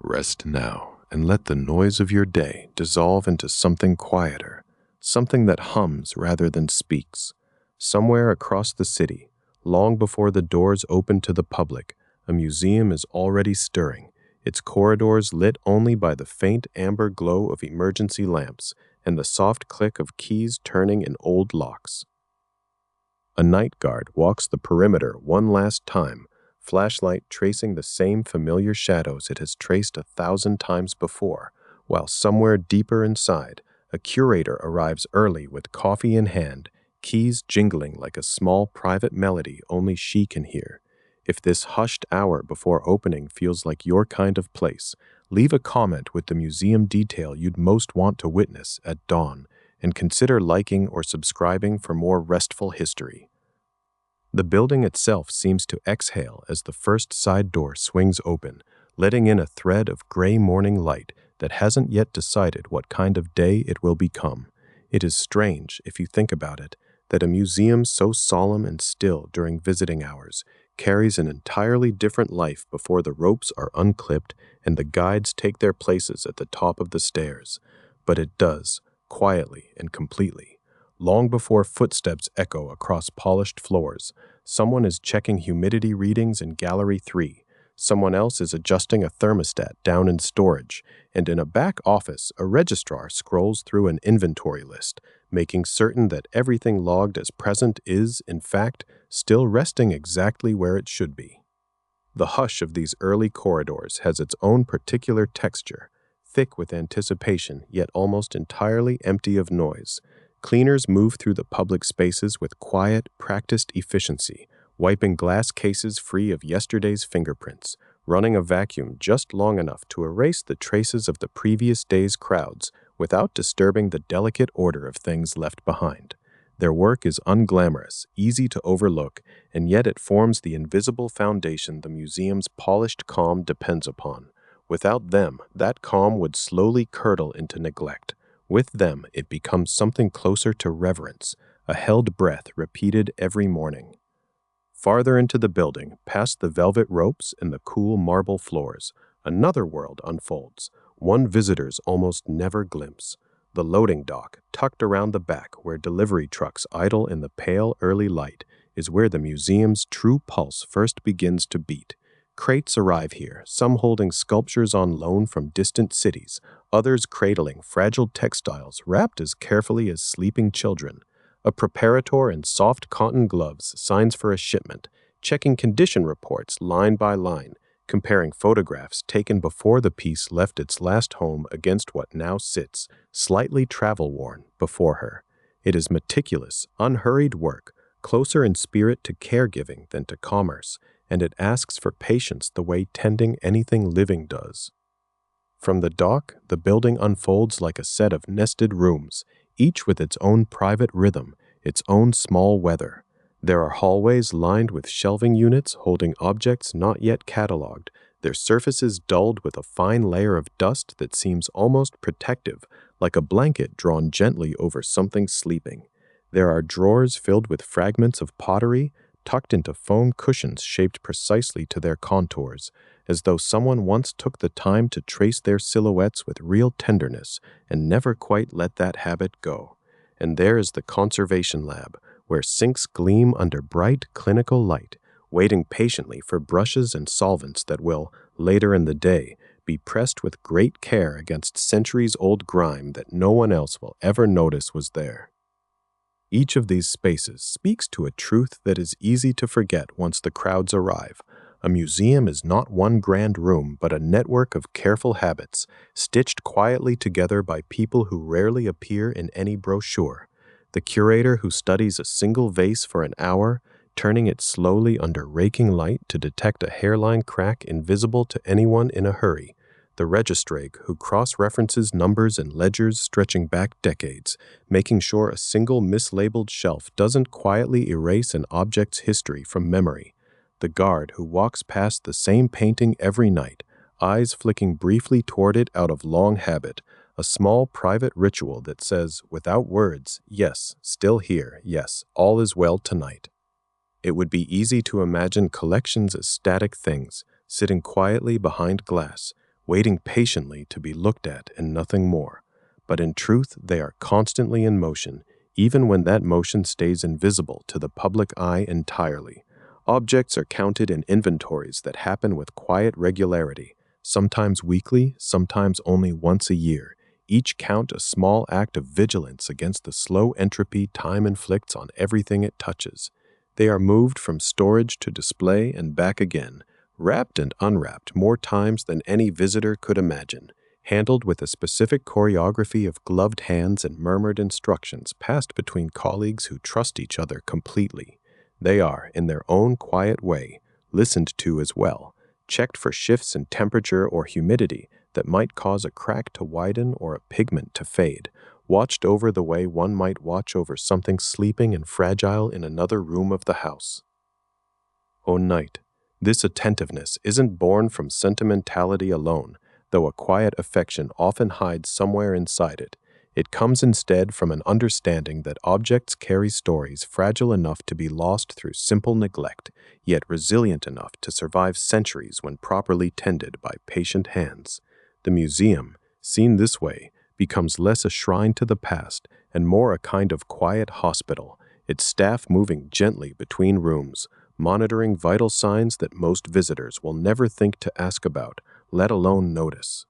Rest now and let the noise of your day dissolve into something quieter, something that hums rather than speaks. Somewhere across the city, long before the doors open to the public, a museum is already stirring, its corridors lit only by the faint amber glow of emergency lamps and the soft click of keys turning in old locks. A night guard walks the perimeter one last time, flashlight tracing the same familiar shadows it has traced 1,000 times before, while somewhere deeper inside, a curator arrives early with coffee in hand, keys jingling like a small private melody only she can hear. If this hushed hour before opening feels like your kind of place, leave a comment with the museum detail you'd most want to witness at dawn, and consider liking or subscribing for more restful history. The building itself seems to exhale as the first side door swings open, letting in a thread of gray morning light that hasn't yet decided what kind of day it will become. It is strange, if you think about it, that a museum so solemn and still during visiting hours carries an entirely different life before the ropes are unclipped and the guides take their places at the top of the stairs. But it does, quietly and completely. Long before footsteps echo across polished floors, someone is checking humidity readings in Gallery 3, someone else is adjusting a thermostat down in storage, and in a back office, a registrar scrolls through an inventory list, making certain that everything logged as present is, in fact, still resting exactly where it should be. The hush of these early corridors has its own particular texture, thick with anticipation, yet almost entirely empty of noise. Cleaners move through the public spaces with quiet, practiced efficiency, wiping glass cases free of yesterday's fingerprints, running a vacuum just long enough to erase the traces of the previous day's crowds without disturbing the delicate order of things left behind. Their work is unglamorous, easy to overlook, and yet it forms the invisible foundation the museum's polished calm depends upon. Without them, that calm would slowly curdle into neglect. With them, it becomes something closer to reverence, a held breath repeated every morning. Farther into the building, past the velvet ropes and the cool marble floors, another world unfolds, one visitors almost never glimpse. The loading dock, tucked around the back where delivery trucks idle in the pale early light, is where the museum's true pulse first begins to beat. Crates arrive here, some holding sculptures on loan from distant cities, others cradling fragile textiles wrapped as carefully as sleeping children. A preparator in soft cotton gloves signs for a shipment, checking condition reports line by line, comparing photographs taken before the piece left its last home against what now sits, slightly travel-worn, before her. It is meticulous, unhurried work, closer in spirit to caregiving than to commerce, and it asks for patience the way tending anything living does. From the dock, the building unfolds like a set of nested rooms, each with its own private rhythm, its own small weather. There are hallways lined with shelving units holding objects not yet catalogued, their surfaces dulled with a fine layer of dust that seems almost protective, like a blanket drawn gently over something sleeping. There are drawers filled with fragments of pottery, tucked into foam cushions shaped precisely to their contours, as though someone once took the time to trace their silhouettes with real tenderness and never quite let that habit go. And there is the conservation lab, where sinks gleam under bright clinical light, waiting patiently for brushes and solvents that will, later in the day, be pressed with great care against centuries-old grime that no one else will ever notice was there. Each of these spaces speaks to a truth that is easy to forget once the crowds arrive. A museum is not one grand room, but a network of careful habits, stitched quietly together by people who rarely appear in any brochure. The curator who studies a single vase for an hour, turning it slowly under raking light to detect a hairline crack invisible to anyone in a hurry. The registrag who cross-references numbers and ledgers stretching back decades, making sure a single mislabeled shelf doesn't quietly erase an object's history from memory. The guard who walks past the same painting every night, eyes flicking briefly toward it out of long habit, a small private ritual that says, without words, yes, still here, yes, all is well tonight. It would be easy to imagine collections as static things, sitting quietly behind glass, waiting patiently to be looked at and nothing more. But in truth, they are constantly in motion, even when that motion stays invisible to the public eye entirely. Objects are counted in inventories that happen with quiet regularity, sometimes weekly, sometimes only once a year. Each count a small act of vigilance against the slow entropy time inflicts on everything it touches. They are moved from storage to display and back again, wrapped and unwrapped more times than any visitor could imagine, handled with a specific choreography of gloved hands and murmured instructions passed between colleagues who trust each other completely. They are, in their own quiet way, listened to as well, checked for shifts in temperature or humidity that might cause a crack to widen or a pigment to fade, watched over the way one might watch over something sleeping and fragile in another room of the house. O night, this attentiveness isn't born from sentimentality alone, though a quiet affection often hides somewhere inside it. It comes instead from an understanding that objects carry stories fragile enough to be lost through simple neglect, yet resilient enough to survive centuries when properly tended by patient hands. The museum, seen this way, becomes less a shrine to the past and more a kind of quiet hospital, its staff moving gently between rooms, monitoring vital signs that most visitors will never think to ask about, let alone notice.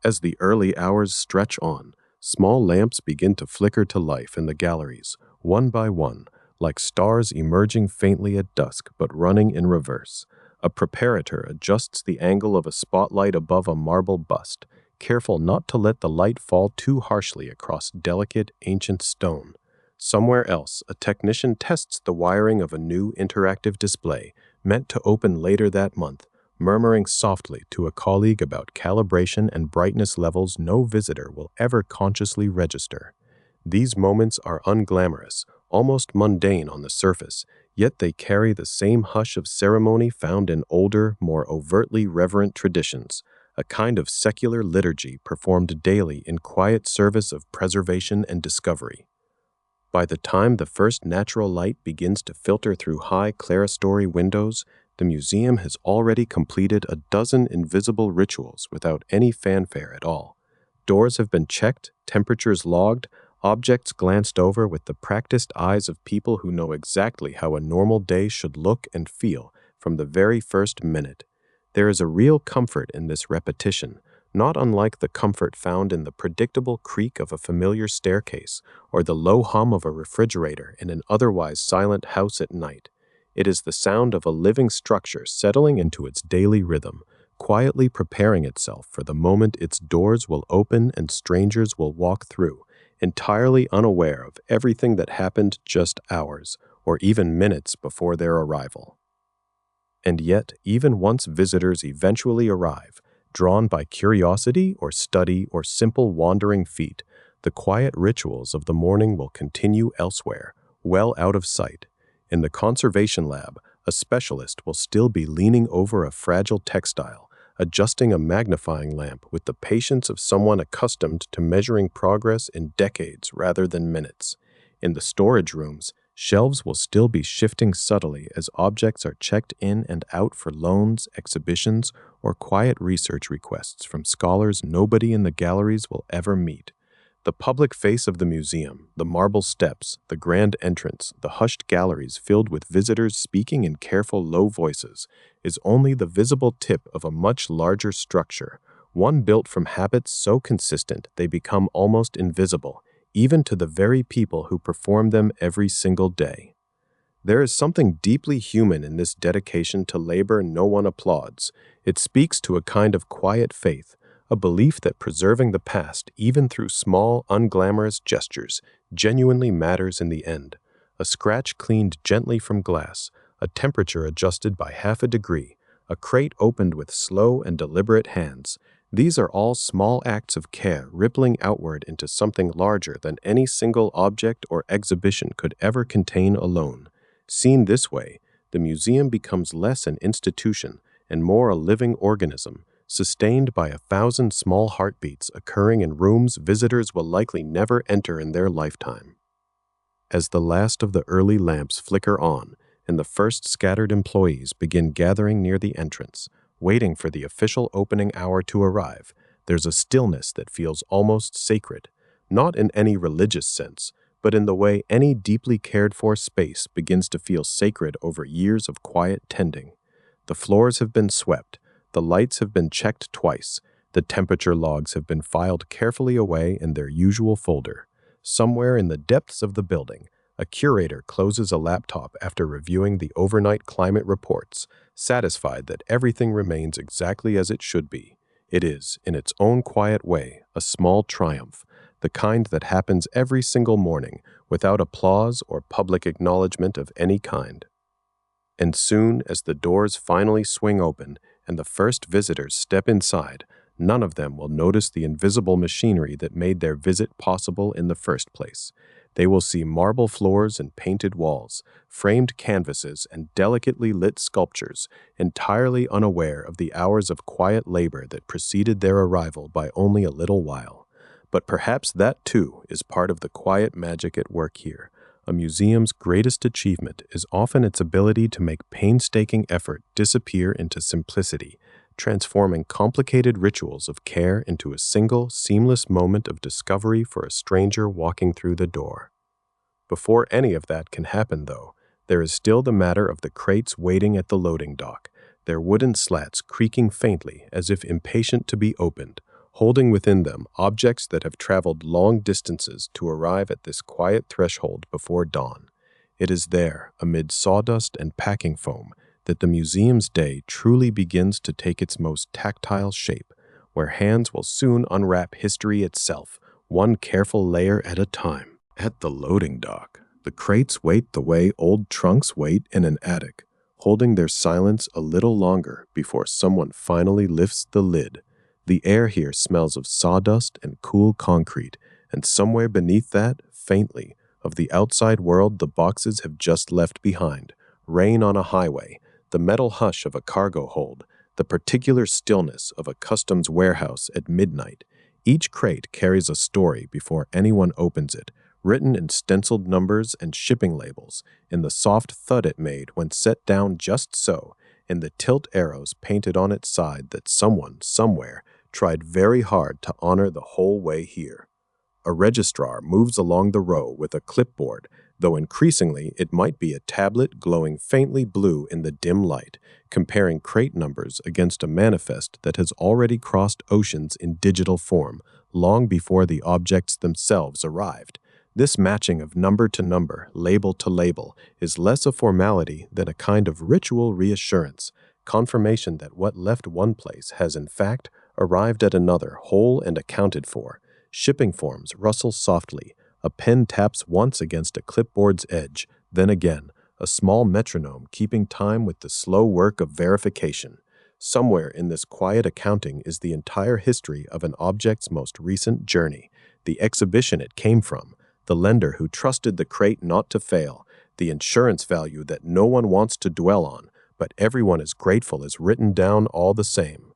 As the early hours stretch on, small lamps begin to flicker to life in the galleries, one by one, like stars emerging faintly at dusk but running in reverse. A preparator adjusts the angle of a spotlight above a marble bust, careful not to let the light fall too harshly across delicate, ancient stone. Somewhere else, a technician tests the wiring of a new interactive display, meant to open later that month, murmuring softly to a colleague about calibration and brightness levels no visitor will ever consciously register. These moments are unglamorous, almost mundane on the surface, yet they carry the same hush of ceremony found in older, more overtly reverent traditions, a kind of secular liturgy performed daily in quiet service of preservation and discovery. By the time the first natural light begins to filter through high clerestory windows, the museum has already completed a dozen invisible rituals without any fanfare at all. Doors have been checked, temperatures logged, objects glanced over with the practiced eyes of people who know exactly how a normal day should look and feel from the very first minute. There is a real comfort in this repetition, not unlike the comfort found in the predictable creak of a familiar staircase or the low hum of a refrigerator in an otherwise silent house at night. It is the sound of a living structure settling into its daily rhythm, quietly preparing itself for the moment its doors will open and strangers will walk through, entirely unaware of everything that happened just hours or even minutes before their arrival. And yet, even once visitors eventually arrive, drawn by curiosity or study or simple wandering feet, the quiet rituals of the morning will continue elsewhere, well out of sight. In the conservation lab, a specialist will still be leaning over a fragile textile, adjusting a magnifying lamp with the patience of someone accustomed to measuring progress in decades rather than minutes. In the storage rooms, shelves will still be shifting subtly as objects are checked in and out for loans, exhibitions, or quiet research requests from scholars nobody in the galleries will ever meet. The public face of the museum, the marble steps, the grand entrance, the hushed galleries filled with visitors speaking in careful low voices, is only the visible tip of a much larger structure, one built from habits so consistent they become almost invisible, even to the very people who perform them every single day. There is something deeply human in this dedication to labor no one applauds. It speaks to a kind of quiet faith, a belief that preserving the past, even through small, unglamorous gestures, genuinely matters in the end. A scratch cleaned gently from glass, a temperature adjusted by half a degree, a crate opened with slow and deliberate hands. These are all small acts of care rippling outward into something larger than any single object or exhibition could ever contain alone. Seen this way, the museum becomes less an institution and more a living organism, sustained by 1,000 small heartbeats occurring in rooms visitors will likely never enter in their lifetime. As the last of the early lamps flicker on and the first scattered employees begin gathering near the entrance, waiting for the official opening hour to arrive. There's a stillness that feels almost sacred, not in any religious sense, but in the way any deeply cared for space begins to feel sacred over years of quiet tending. The floors have been swept, the lights have been checked twice, the temperature logs have been filed carefully away in their usual folder. Somewhere in the depths of the building, a curator closes a laptop after reviewing the overnight climate reports, satisfied that everything remains exactly as it should be. It is, in its own quiet way, a small triumph, the kind that happens every single morning without applause or public acknowledgement of any kind. And soon as the doors finally swing open and the first visitors step inside, none of them will notice the invisible machinery that made their visit possible in the first place. They will see marble floors and painted walls, framed canvases and delicately lit sculptures, entirely unaware of the hours of quiet labor that preceded their arrival by only a little while. But perhaps that, too, is part of the quiet magic at work here. A museum's greatest achievement is often its ability to make painstaking effort disappear into simplicity, transforming complicated rituals of care into a single, seamless moment of discovery for a stranger walking through the door. Before any of that can happen, though, there is still the matter of the crates waiting at the loading dock, their wooden slats creaking faintly as if impatient to be opened, holding within them objects that have traveled long distances to arrive at this quiet threshold before dawn. It is there, amid sawdust and packing foam, that the museum's day truly begins to take its most tactile shape, where hands will soon unwrap history itself, one careful layer at a time. At the loading dock, the crates wait the way old trunks wait in an attic, holding their silence a little longer before someone finally lifts the lid. The air here smells of sawdust and cool concrete, and somewhere beneath that, faintly, of the outside world the boxes have just left behind. Rain on a highway, the metal hush of a cargo hold, the particular stillness of a customs warehouse at midnight. Each crate carries a story before anyone opens it, written in stenciled numbers and shipping labels, in the soft thud it made when set down just so, in the tilt arrows painted on its side that someone, somewhere, tried very hard to honor the whole way here. A registrar moves along the row with a clipboard, though increasingly it might be a tablet glowing faintly blue in the dim light, comparing crate numbers against a manifest that has already crossed oceans in digital form, long before the objects themselves arrived. This matching of number to number, label to label, is less a formality than a kind of ritual reassurance, confirmation that what left one place has in fact arrived at another whole and accounted for. Shipping forms rustle softly, a pen taps once against a clipboard's edge, then again, a small metronome keeping time with the slow work of verification. Somewhere in this quiet accounting is the entire history of an object's most recent journey, the exhibition it came from, the lender who trusted the crate not to fail, the insurance value that no one wants to dwell on, but everyone is grateful is written down all the same.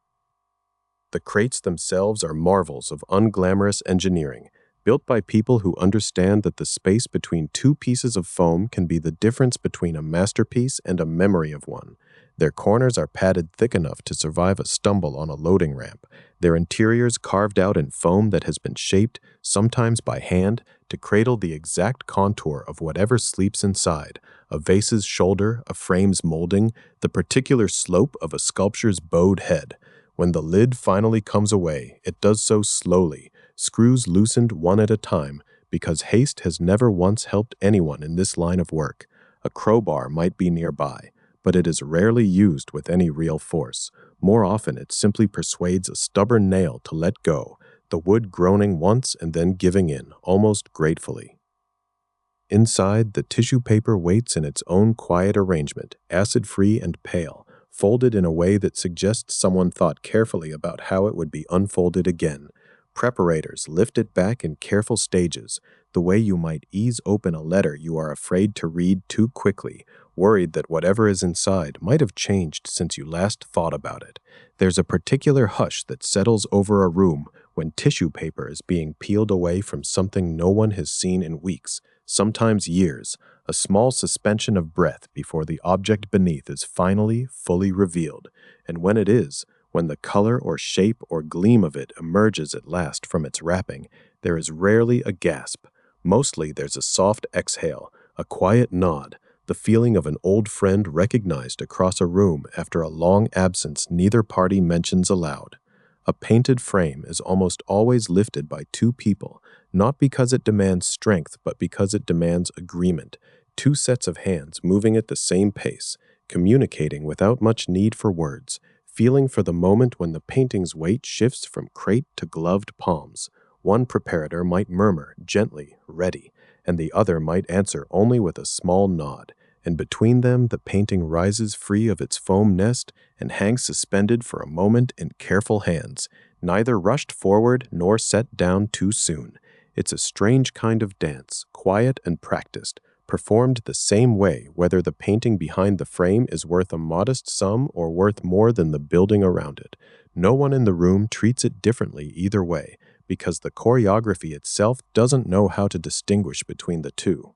The crates themselves are marvels of unglamorous engineering, built by people who understand that the space between two pieces of foam can be the difference between a masterpiece and a memory of one. Their corners are padded thick enough to survive a stumble on a loading ramp, their interiors carved out in foam that has been shaped, sometimes by hand, to cradle the exact contour of whatever sleeps inside, a vase's shoulder, a frame's molding, the particular slope of a sculpture's bowed head. When the lid finally comes away, it does so slowly, screws loosened one at a time, because haste has never once helped anyone in this line of work. A crowbar might be nearby, but it is rarely used with any real force. More often it simply persuades a stubborn nail to let go, the wood groaning once and then giving in, almost gratefully. Inside, the tissue paper waits in its own quiet arrangement, acid-free and pale, folded in a way that suggests someone thought carefully about how it would be unfolded again. Preparators lift it back in careful stages, the way you might ease open a letter you are afraid to read too quickly, worried that whatever is inside might have changed since you last thought about it. There's a particular hush that settles over a room when tissue paper is being peeled away from something no one has seen in weeks, sometimes years, a small suspension of breath before the object beneath is finally fully revealed, and when it is, when the color or shape or gleam of it emerges at last from its wrapping, there is rarely a gasp. Mostly there's a soft exhale, a quiet nod, the feeling of an old friend recognized across a room after a long absence neither party mentions aloud. A painted frame is almost always lifted by two people, not because it demands strength, but because it demands agreement. Two sets of hands moving at the same pace, communicating without much need for words, feeling for the moment when the painting's weight shifts from crate to gloved palms. One preparator might murmur, gently, ready, and the other might answer only with a small nod, and between them the painting rises free of its foam nest and hangs suspended for a moment in careful hands, neither rushed forward nor set down too soon. It's a strange kind of dance, quiet and practiced, performed the same way whether the painting behind the frame is worth a modest sum or worth more than the building around it. No one in the room treats it differently either way, because the choreography itself doesn't know how to distinguish between the two.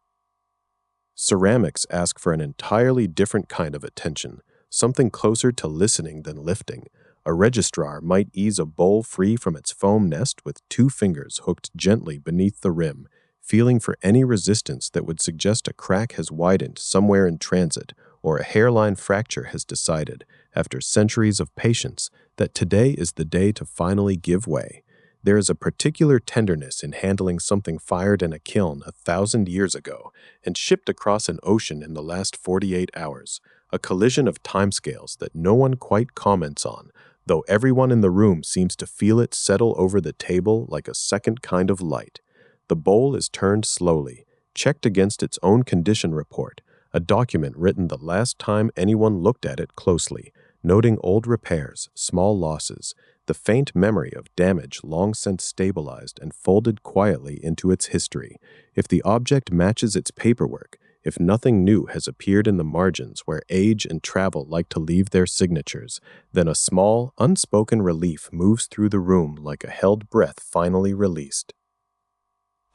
Ceramics ask for an entirely different kind of attention, something closer to listening than lifting. A registrar might ease a bowl free from its foam nest with two fingers hooked gently beneath the rim, feeling for any resistance that would suggest a crack has widened somewhere in transit, or a hairline fracture has decided, after centuries of patience, that today is the day to finally give way. There is a particular tenderness in handling something fired in a kiln 1,000 years ago and shipped across an ocean in the last 48 hours, a collision of timescales that no one quite comments on, though everyone in the room seems to feel it settle over the table like a second kind of light. The bowl is turned slowly, checked against its own condition report, a document written the last time anyone looked at it closely, noting old repairs, small losses, the faint memory of damage long since stabilized and folded quietly into its history. If the object matches its paperwork, if nothing new has appeared in the margins where age and travel like to leave their signatures, then a small, unspoken relief moves through the room like a held breath finally released.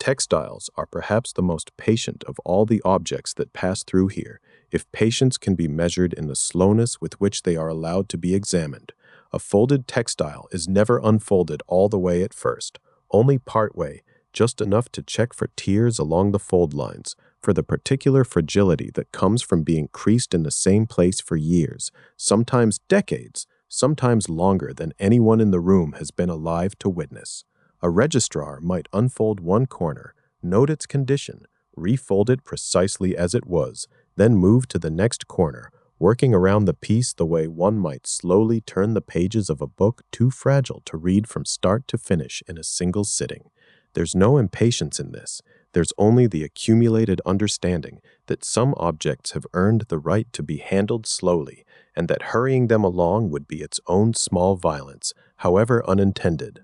Textiles are perhaps the most patient of all the objects that pass through here, if patience can be measured in the slowness with which they are allowed to be examined. A folded textile is never unfolded all the way at first, only part way, just enough to check for tears along the fold lines, for the particular fragility that comes from being creased in the same place for years, sometimes decades, sometimes longer than anyone in the room has been alive to witness. A registrar might unfold one corner, note its condition, refold it precisely as it was, then move to the next corner, working around the piece the way one might slowly turn the pages of a book too fragile to read from start to finish in a single sitting. There's no impatience in this. There's only the accumulated understanding that some objects have earned the right to be handled slowly, and that hurrying them along would be its own small violence, however unintended.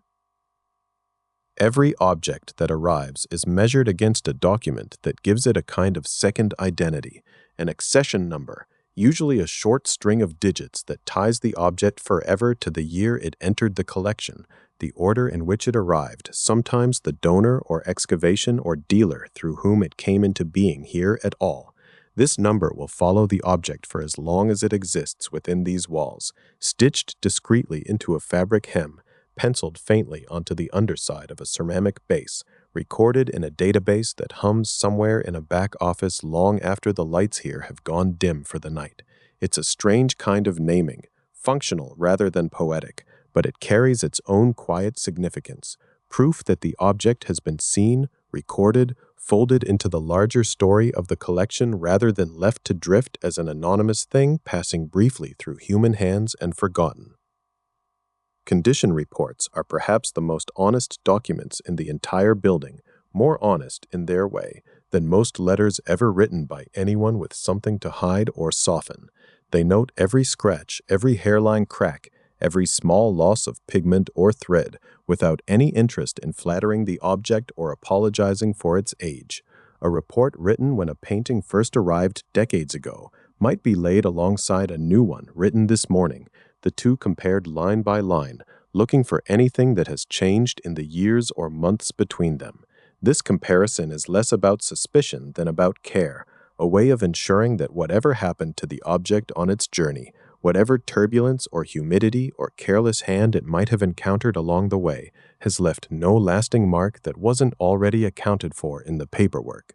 Every object that arrives is measured against a document that gives it a kind of second identity, an accession number, usually a short string of digits that ties the object forever to the year it entered the collection, the order in which it arrived, sometimes the donor or excavation or dealer through whom it came into being here at all. This number will follow the object for as long as it exists within these walls, stitched discreetly into a fabric hem, penciled faintly onto the underside of a ceramic base, recorded in a database that hums somewhere in a back office long after the lights here have gone dim for the night. It's a strange kind of naming, functional rather than poetic, but it carries its own quiet significance, proof that the object has been seen, recorded, folded into the larger story of the collection rather than left to drift as an anonymous thing passing briefly through human hands and forgotten. Condition reports are perhaps the most honest documents in the entire building, more honest in their way than most letters ever written by anyone with something to hide or soften. They note every scratch, every hairline crack, every small loss of pigment or thread, without any interest in flattering the object or apologizing for its age. A report written when a painting first arrived decades ago might be laid alongside a new one written this morning, the two compared line by line, looking for anything that has changed in the years or months between them. This comparison is less about suspicion than about care, a way of ensuring that whatever happened to the object on its journey, whatever turbulence or humidity or careless hand it might have encountered along the way, has left no lasting mark that wasn't already accounted for in the paperwork.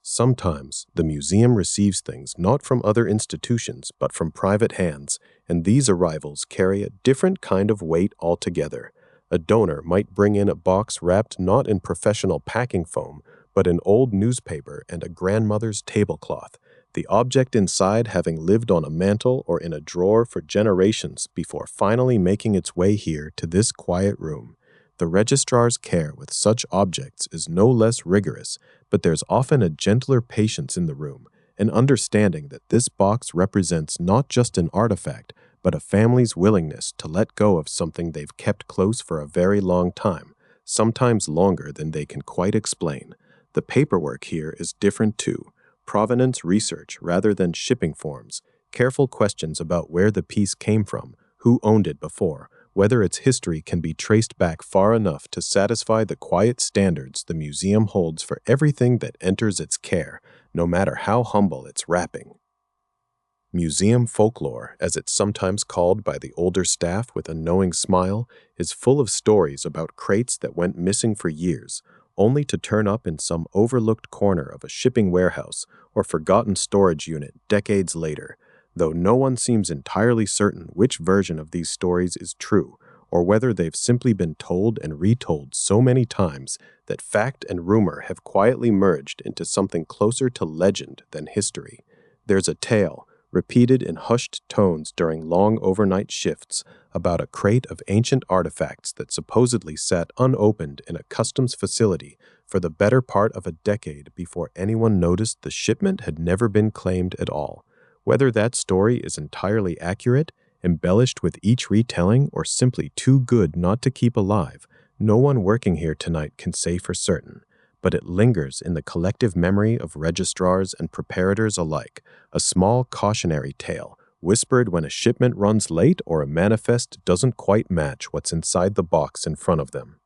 Sometimes the museum receives things not from other institutions but from private hands, and these arrivals carry a different kind of weight altogether. A donor might bring in a box wrapped not in professional packing foam, but in old newspaper and a grandmother's tablecloth, the object inside having lived on a mantel or in a drawer for generations before finally making its way here to this quiet room. The registrar's care with such objects is no less rigorous, but there's often a gentler patience in the room, an understanding that this box represents not just an artifact, but a family's willingness to let go of something they've kept close for a very long time, sometimes longer than they can quite explain. The paperwork here is different too. Provenance research rather than shipping forms, careful questions about where the piece came from, who owned it before, whether its history can be traced back far enough to satisfy the quiet standards the museum holds for everything that enters its care, no matter how humble its wrapping. Museum folklore, as it's sometimes called by the older staff with a knowing smile, is full of stories about crates that went missing for years, only to turn up in some overlooked corner of a shipping warehouse or forgotten storage unit decades later, though no one seems entirely certain which version of these stories is true, or whether they've simply been told and retold so many times that fact and rumor have quietly merged into something closer to legend than history. There's a tale, repeated in hushed tones during long overnight shifts, about a crate of ancient artifacts that supposedly sat unopened in a customs facility for the better part of a decade before anyone noticed the shipment had never been claimed at all. Whether that story is entirely accurate, embellished with each retelling, or simply too good not to keep alive, no one working here tonight can say for certain. But it lingers in the collective memory of registrars and preparators alike, a small cautionary tale, whispered when a shipment runs late or a manifest doesn't quite match what's inside the box in front of them.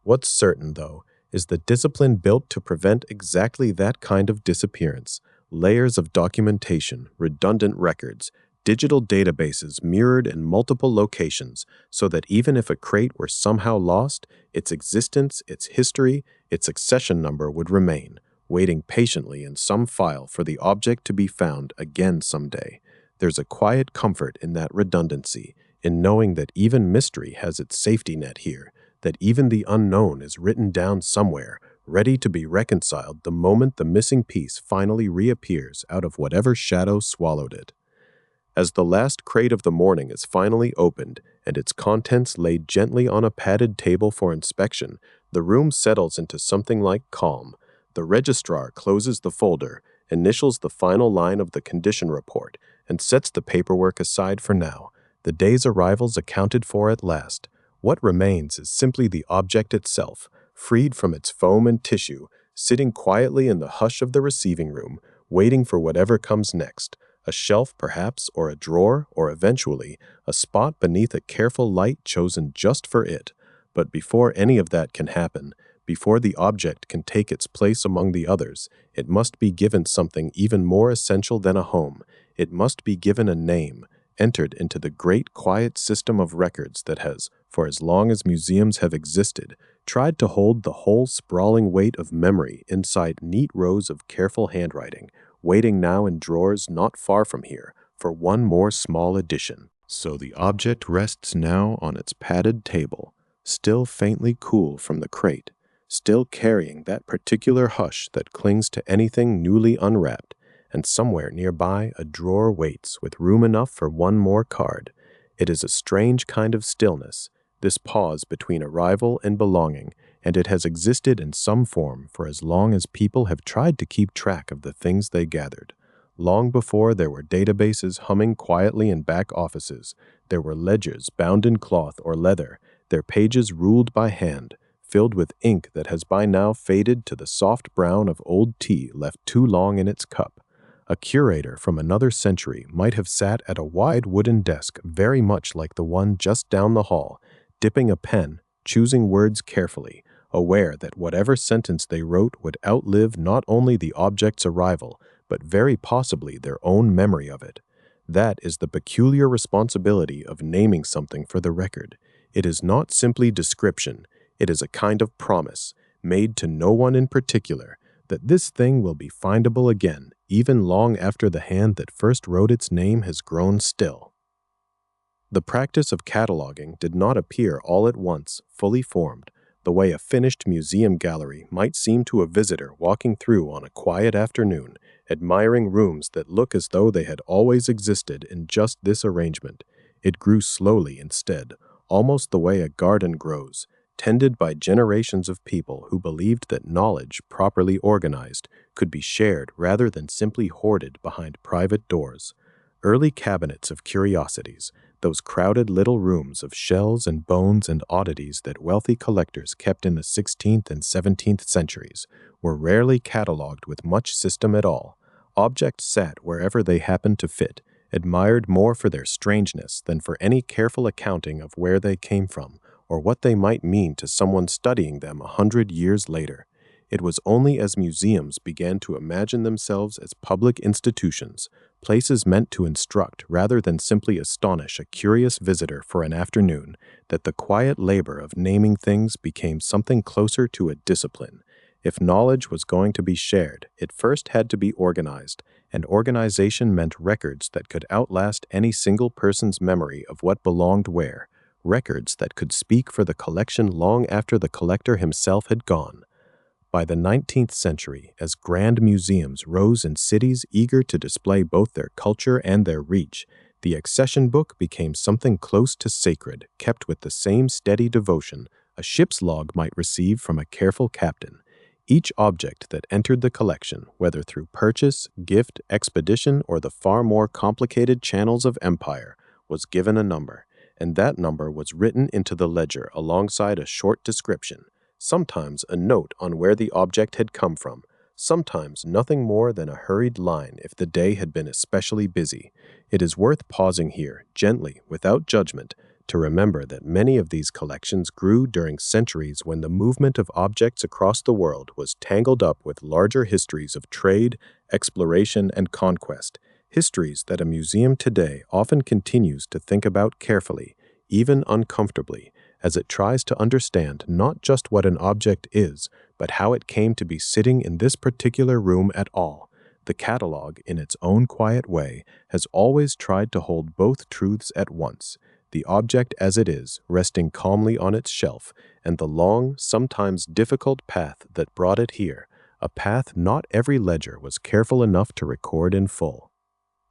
What's certain, though, is the discipline built to prevent exactly that kind of disappearance. Layers of documentation, redundant records, digital databases mirrored in multiple locations so that even if a crate were somehow lost, its existence, its history, its accession number would remain, waiting patiently in some file for the object to be found again someday. There's a quiet comfort in that redundancy, in knowing that even mystery has its safety net here, that even the unknown is written down somewhere, ready to be reconciled the moment the missing piece finally reappears out of whatever shadow swallowed it. As the last crate of the morning is finally opened and its contents laid gently on a padded table for inspection, the room settles into something like calm. The registrar closes the folder, initials the final line of the condition report, and sets the paperwork aside for now. The day's arrivals accounted for at last. What remains is simply the object itself, freed from its foam and tissue, sitting quietly in the hush of the receiving room, waiting for whatever comes next. A shelf perhaps, or a drawer, or eventually, a spot beneath a careful light chosen just for it. But before any of that can happen, before the object can take its place among the others, it must be given something even more essential than a home. It must be given a name, entered into the great quiet system of records that has, for as long as museums have existed, tried to hold the whole sprawling weight of memory inside neat rows of careful handwriting, waiting now in drawers not far from here for one more small addition. So the object rests now on its padded table, still faintly cool from the crate, still carrying that particular hush that clings to anything newly unwrapped, and somewhere nearby a drawer waits with room enough for one more card. It is a strange kind of stillness, this pause between arrival and belonging, and it has existed in some form for as long as people have tried to keep track of the things they gathered. Long before there were databases humming quietly in back offices, there were ledgers bound in cloth or leather, their pages ruled by hand, filled with ink that has by now faded to the soft brown of old tea left too long in its cup. A curator from another century might have sat at a wide wooden desk very much like the one just down the hall, dipping a pen, choosing words carefully, aware that whatever sentence they wrote would outlive not only the object's arrival, but very possibly their own memory of it. That is the peculiar responsibility of naming something for the record. It is not simply description, it is a kind of promise, made to no one in particular, that this thing will be findable again, even long after the hand that first wrote its name has grown still. The practice of cataloging did not appear all at once, fully formed, the way a finished museum gallery might seem to a visitor walking through on a quiet afternoon, admiring rooms that look as though they had always existed in just this arrangement. It grew slowly instead, almost the way a garden grows, tended by generations of people who believed that knowledge, properly organized, could be shared rather than simply hoarded behind private doors. Early cabinets of curiosities, those crowded little rooms of shells and bones and oddities that wealthy collectors kept in the 16th and 17th centuries, were rarely catalogued with much system at all. Objects sat wherever they happened to fit, admired more for their strangeness than for any careful accounting of where they came from, or what they might mean to someone studying them 100 years later. It was only as museums began to imagine themselves as public institutions, places meant to instruct rather than simply astonish a curious visitor for an afternoon, that the quiet labor of naming things became something closer to a discipline. If knowledge was going to be shared, it first had to be organized, and organization meant records that could outlast any single person's memory of what belonged where, records that could speak for the collection long after the collector himself had gone. By the 19th century, as grand museums rose in cities eager to display both their culture and their reach, the accession book became something close to sacred, kept with the same steady devotion a ship's log might receive from a careful captain. Each object that entered the collection, whether through purchase, gift, expedition, or the far more complicated channels of empire, was given a number, and that number was written into the ledger alongside a short description. Sometimes a note on where the object had come from, sometimes nothing more than a hurried line if the day had been especially busy. It is worth pausing here, gently, without judgment, to remember that many of these collections grew during centuries when the movement of objects across the world was tangled up with larger histories of trade, exploration, and conquest, histories that a museum today often continues to think about carefully, even uncomfortably, as it tries to understand not just what an object is, but how it came to be sitting in this particular room at all. The catalog, in its own quiet way, has always tried to hold both truths at once, the object as it is, resting calmly on its shelf, and the long, sometimes difficult path that brought it here, a path not every ledger was careful enough to record in full.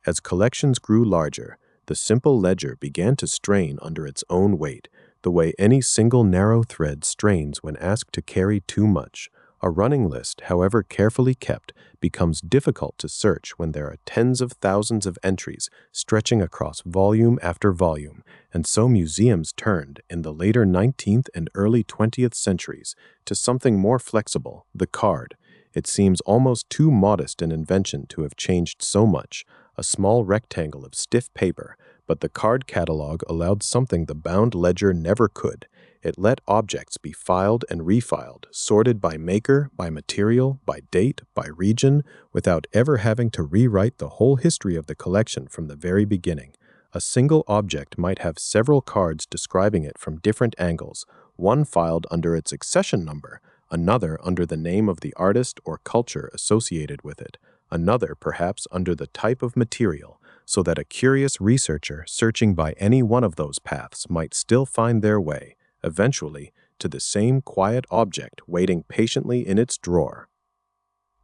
As collections grew larger, the simple ledger began to strain under its own weight, the way any single narrow thread strains when asked to carry too much. A running list, however carefully kept, becomes difficult to search when there are tens of thousands of entries stretching across volume after volume, and so museums turned, in the later 19th and early 20th centuries, to something more flexible, the card. It seems almost too modest an invention to have changed so much, a small rectangle of stiff paper, but the card catalog allowed something the bound ledger never could. It let objects be filed and refiled, sorted by maker, by material, by date, by region, without ever having to rewrite the whole history of the collection from the very beginning. A single object might have several cards describing it from different angles, one filed under its accession number, another under the name of the artist or culture associated with it, another perhaps under the type of material, so that a curious researcher searching by any one of those paths might still find their way, eventually, to the same quiet object waiting patiently in its drawer.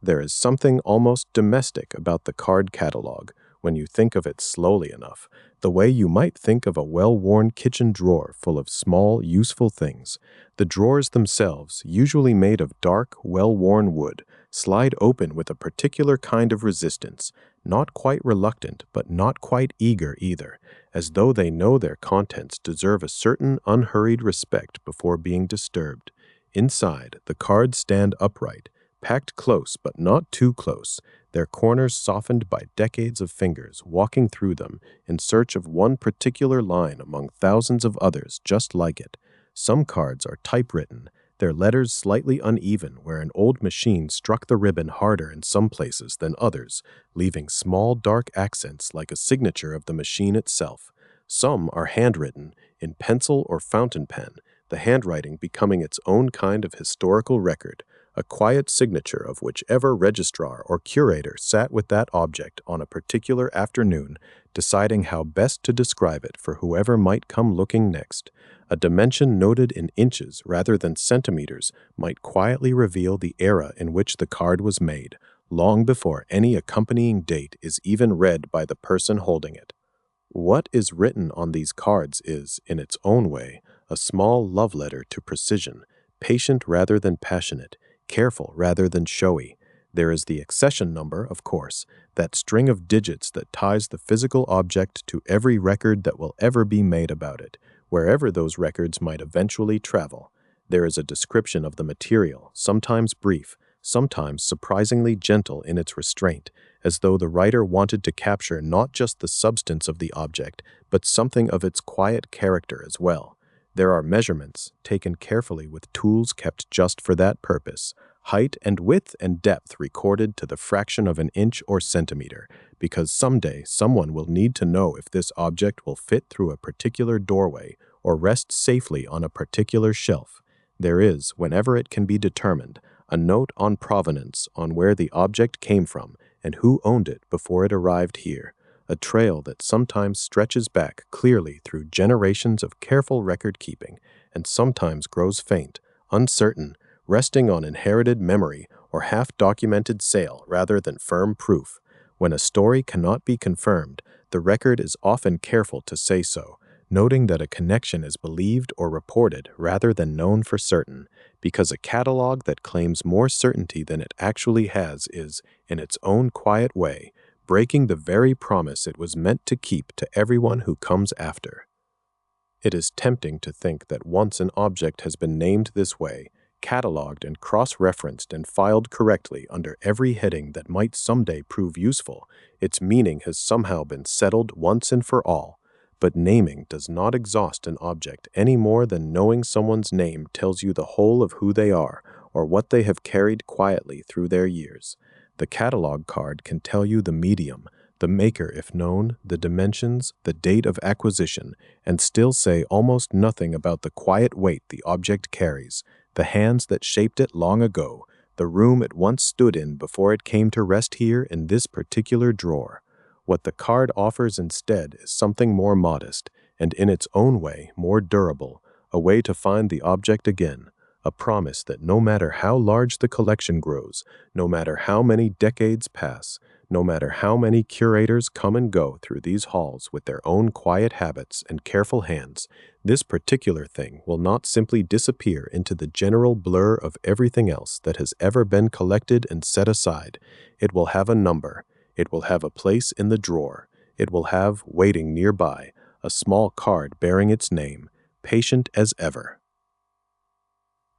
There is something almost domestic about the card catalog when you think of it slowly enough, the way you might think of a well-worn kitchen drawer full of small, useful things. The drawers themselves, usually made of dark, well-worn wood, slide open with a particular kind of resistance, not quite reluctant, but not quite eager either, as though they know their contents deserve a certain unhurried respect before being disturbed. Inside, the cards stand upright, packed close but not too close, their corners softened by decades of fingers walking through them in search of one particular line among thousands of others just like it. Some cards are typewritten, their letters slightly uneven where an old machine struck the ribbon harder in some places than others, leaving small dark accents like a signature of the machine itself. Some are handwritten in pencil or fountain pen, the handwriting becoming its own kind of historical record, a quiet signature of whichever registrar or curator sat with that object on a particular afternoon, deciding how best to describe it for whoever might come looking next. A dimension noted in inches rather than centimeters might quietly reveal the era in which the card was made, long before any accompanying date is even read by the person holding it. What is written on these cards is, in its own way, a small love letter to precision, patient rather than passionate, careful rather than showy. There is the accession number, of course, that string of digits that ties the physical object to every record that will ever be made about it, wherever those records might eventually travel. There is a description of the material, sometimes brief, sometimes surprisingly gentle in its restraint, as though the writer wanted to capture not just the substance of the object, but something of its quiet character as well. There are measurements, taken carefully with tools kept just for that purpose, height and width and depth recorded to the fraction of an inch or centimeter, because someday someone will need to know if this object will fit through a particular doorway or rest safely on a particular shelf. There is, whenever it can be determined, a note on provenance, on where the object came from and who owned it before it arrived here, a trail that sometimes stretches back clearly through generations of careful record-keeping and sometimes grows faint, uncertain, resting on inherited memory or half-documented sale rather than firm proof. When a story cannot be confirmed, the record is often careful to say so, noting that a connection is believed or reported rather than known for certain, because a catalog that claims more certainty than it actually has is, in its own quiet way, breaking the very promise it was meant to keep to everyone who comes after. It is tempting to think that once an object has been named this way, cataloged and cross-referenced and filed correctly under every heading that might someday prove useful, its meaning has somehow been settled once and for all. But naming does not exhaust an object any more than knowing someone's name tells you the whole of who they are or what they have carried quietly through their years. The catalog card can tell you the medium, the maker if known, the dimensions, the date of acquisition, and still say almost nothing about the quiet weight the object carries, the hands that shaped it long ago, the room it once stood in before it came to rest here in this particular drawer. What the card offers instead is something more modest, and in its own way more durable, a way to find the object again, a promise that no matter how large the collection grows, no matter how many decades pass, no matter how many curators come and go through these halls with their own quiet habits and careful hands, this particular thing will not simply disappear into the general blur of everything else that has ever been collected and set aside. It will have a number. It will have a place in the drawer. It will have, waiting nearby, a small card bearing its name, patient as ever.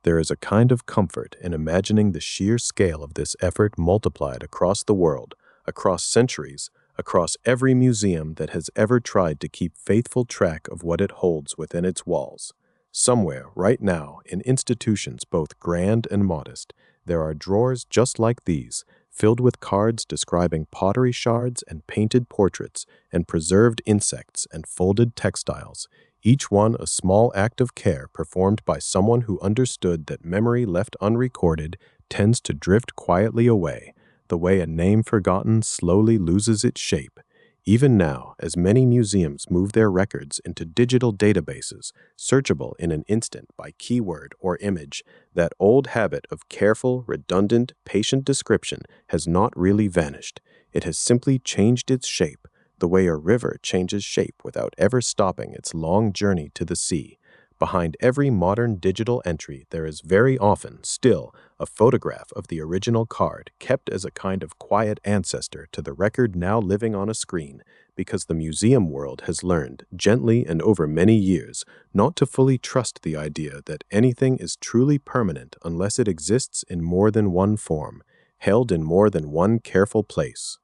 There is a kind of comfort in imagining the sheer scale of this effort multiplied across the world, across centuries, across every museum that has ever tried to keep faithful track of what it holds within its walls. Somewhere, right now, in institutions both grand and modest, there are drawers just like these, filled with cards describing pottery shards and painted portraits and preserved insects and folded textiles, each one a small act of care performed by someone who understood that memory left unrecorded tends to drift quietly away, the way a name forgotten slowly loses its shape. Even now, as many museums move their records into digital databases, searchable in an instant by keyword or image, that old habit of careful, redundant, patient description has not really vanished. It has simply changed its shape, the way a river changes shape without ever stopping its long journey to the sea. Behind every modern digital entry, there is very often, still, a photograph of the original card, kept as a kind of quiet ancestor to the record now living on a screen, because the museum world has learned, gently and over many years, not to fully trust the idea that anything is truly permanent unless it exists in more than one form, held in more than one careful place.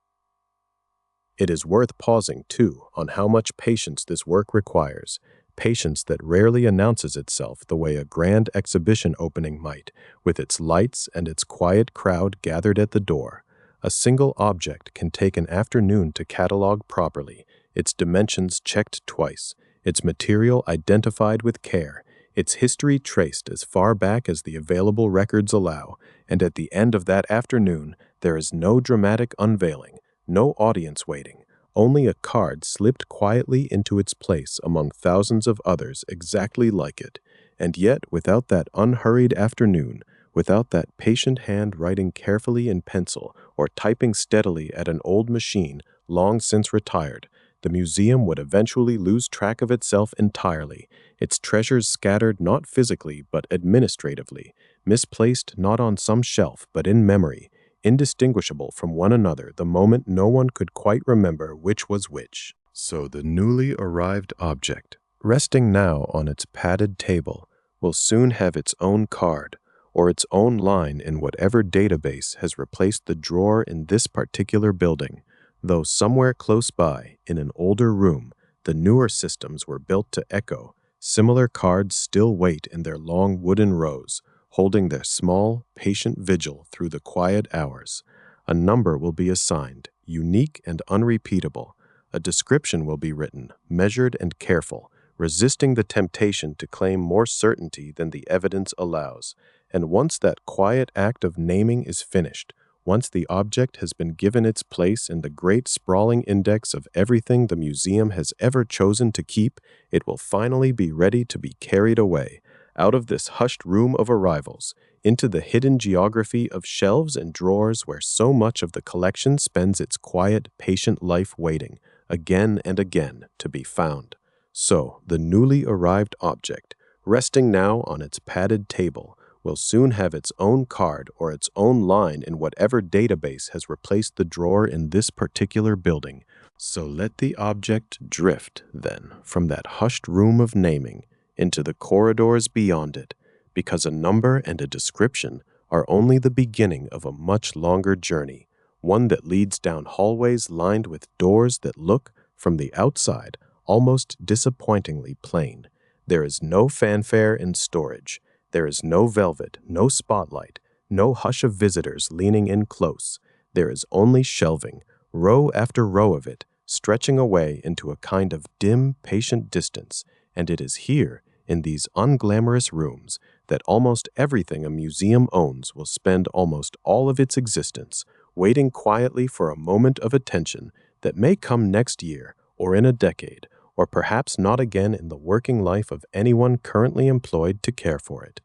It is worth pausing, too, on how much patience this work requires. patience that rarely announces itself the way a grand exhibition opening might, with its lights and its quiet crowd gathered at the door. A single object can take an afternoon to catalog properly, its dimensions checked twice, its material identified with care, its history traced as far back as the available records allow, and at the end of that afternoon there is no dramatic unveiling, no audience waiting, only a card slipped quietly into its place among thousands of others exactly like it. And yet, without that unhurried afternoon, without that patient hand writing carefully in pencil or typing steadily at an old machine long since retired, the museum would eventually lose track of itself entirely, its treasures scattered not physically but administratively, misplaced not on some shelf but in memory, indistinguishable from one another the moment no one could quite remember which was which. So the newly arrived object, resting now on its padded table, will soon have its own card, or its own line in whatever database has replaced the drawer in this particular building, though somewhere close by, in an older room, the newer systems were built to echo. Similar cards still wait in their long wooden rows, holding their small, patient vigil through the quiet hours. A number will be assigned, unique and unrepeatable. A description will be written, measured and careful, resisting the temptation to claim more certainty than the evidence allows. And once that quiet act of naming is finished, once the object has been given its place in the great sprawling index of everything the museum has ever chosen to keep, it will finally be ready to be carried away, out of this hushed room of arrivals, into the hidden geography of shelves and drawers where so much of the collection spends its quiet, patient life waiting, again and again, to be found. So, the newly arrived object, resting now on its padded table, will soon have its own card or its own line in whatever database has replaced the drawer in this particular building. So let the object drift, then, from that hushed room of naming into the corridors beyond it, because a number and a description are only the beginning of a much longer journey, one that leads down hallways lined with doors that look, from the outside, almost disappointingly plain. There is no fanfare in storage. There is no velvet, no spotlight, no hush of visitors leaning in close. There is only shelving, row after row of it, stretching away into a kind of dim, patient distance, and it is here, in these unglamorous rooms, that almost everything a museum owns will spend almost all of its existence, waiting quietly for a moment of attention that may come next year, or in a decade, or perhaps not again in the working life of anyone currently employed to care for it.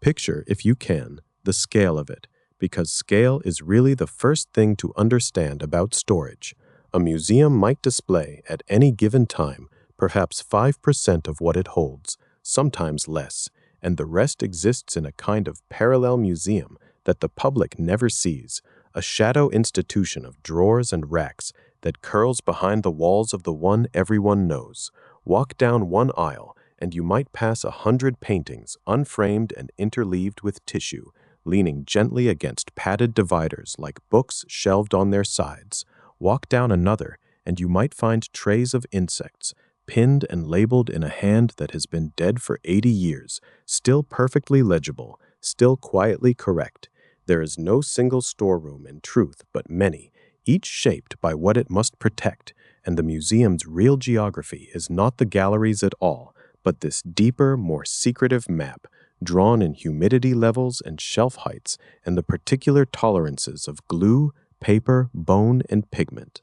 Picture, if you can, the scale of it, because scale is really the first thing to understand about storage. A museum might display, at any given time, perhaps 5% of what it holds, sometimes less, and the rest exists in a kind of parallel museum that the public never sees, a shadow institution of drawers and racks that curls behind the walls of the one everyone knows. Walk down one aisle, and you might pass 100 paintings, unframed and interleaved with tissue, leaning gently against padded dividers like books shelved on their sides. Walk down another, and you might find trays of insects, pinned and labeled in a hand that has been dead for 80 years, still perfectly legible, still quietly correct. There is no single storeroom in truth, but many, each shaped by what it must protect, and the museum's real geography is not the galleries at all, but this deeper, more secretive map, drawn in humidity levels and shelf heights and the particular tolerances of glue, paper, bone, and pigment.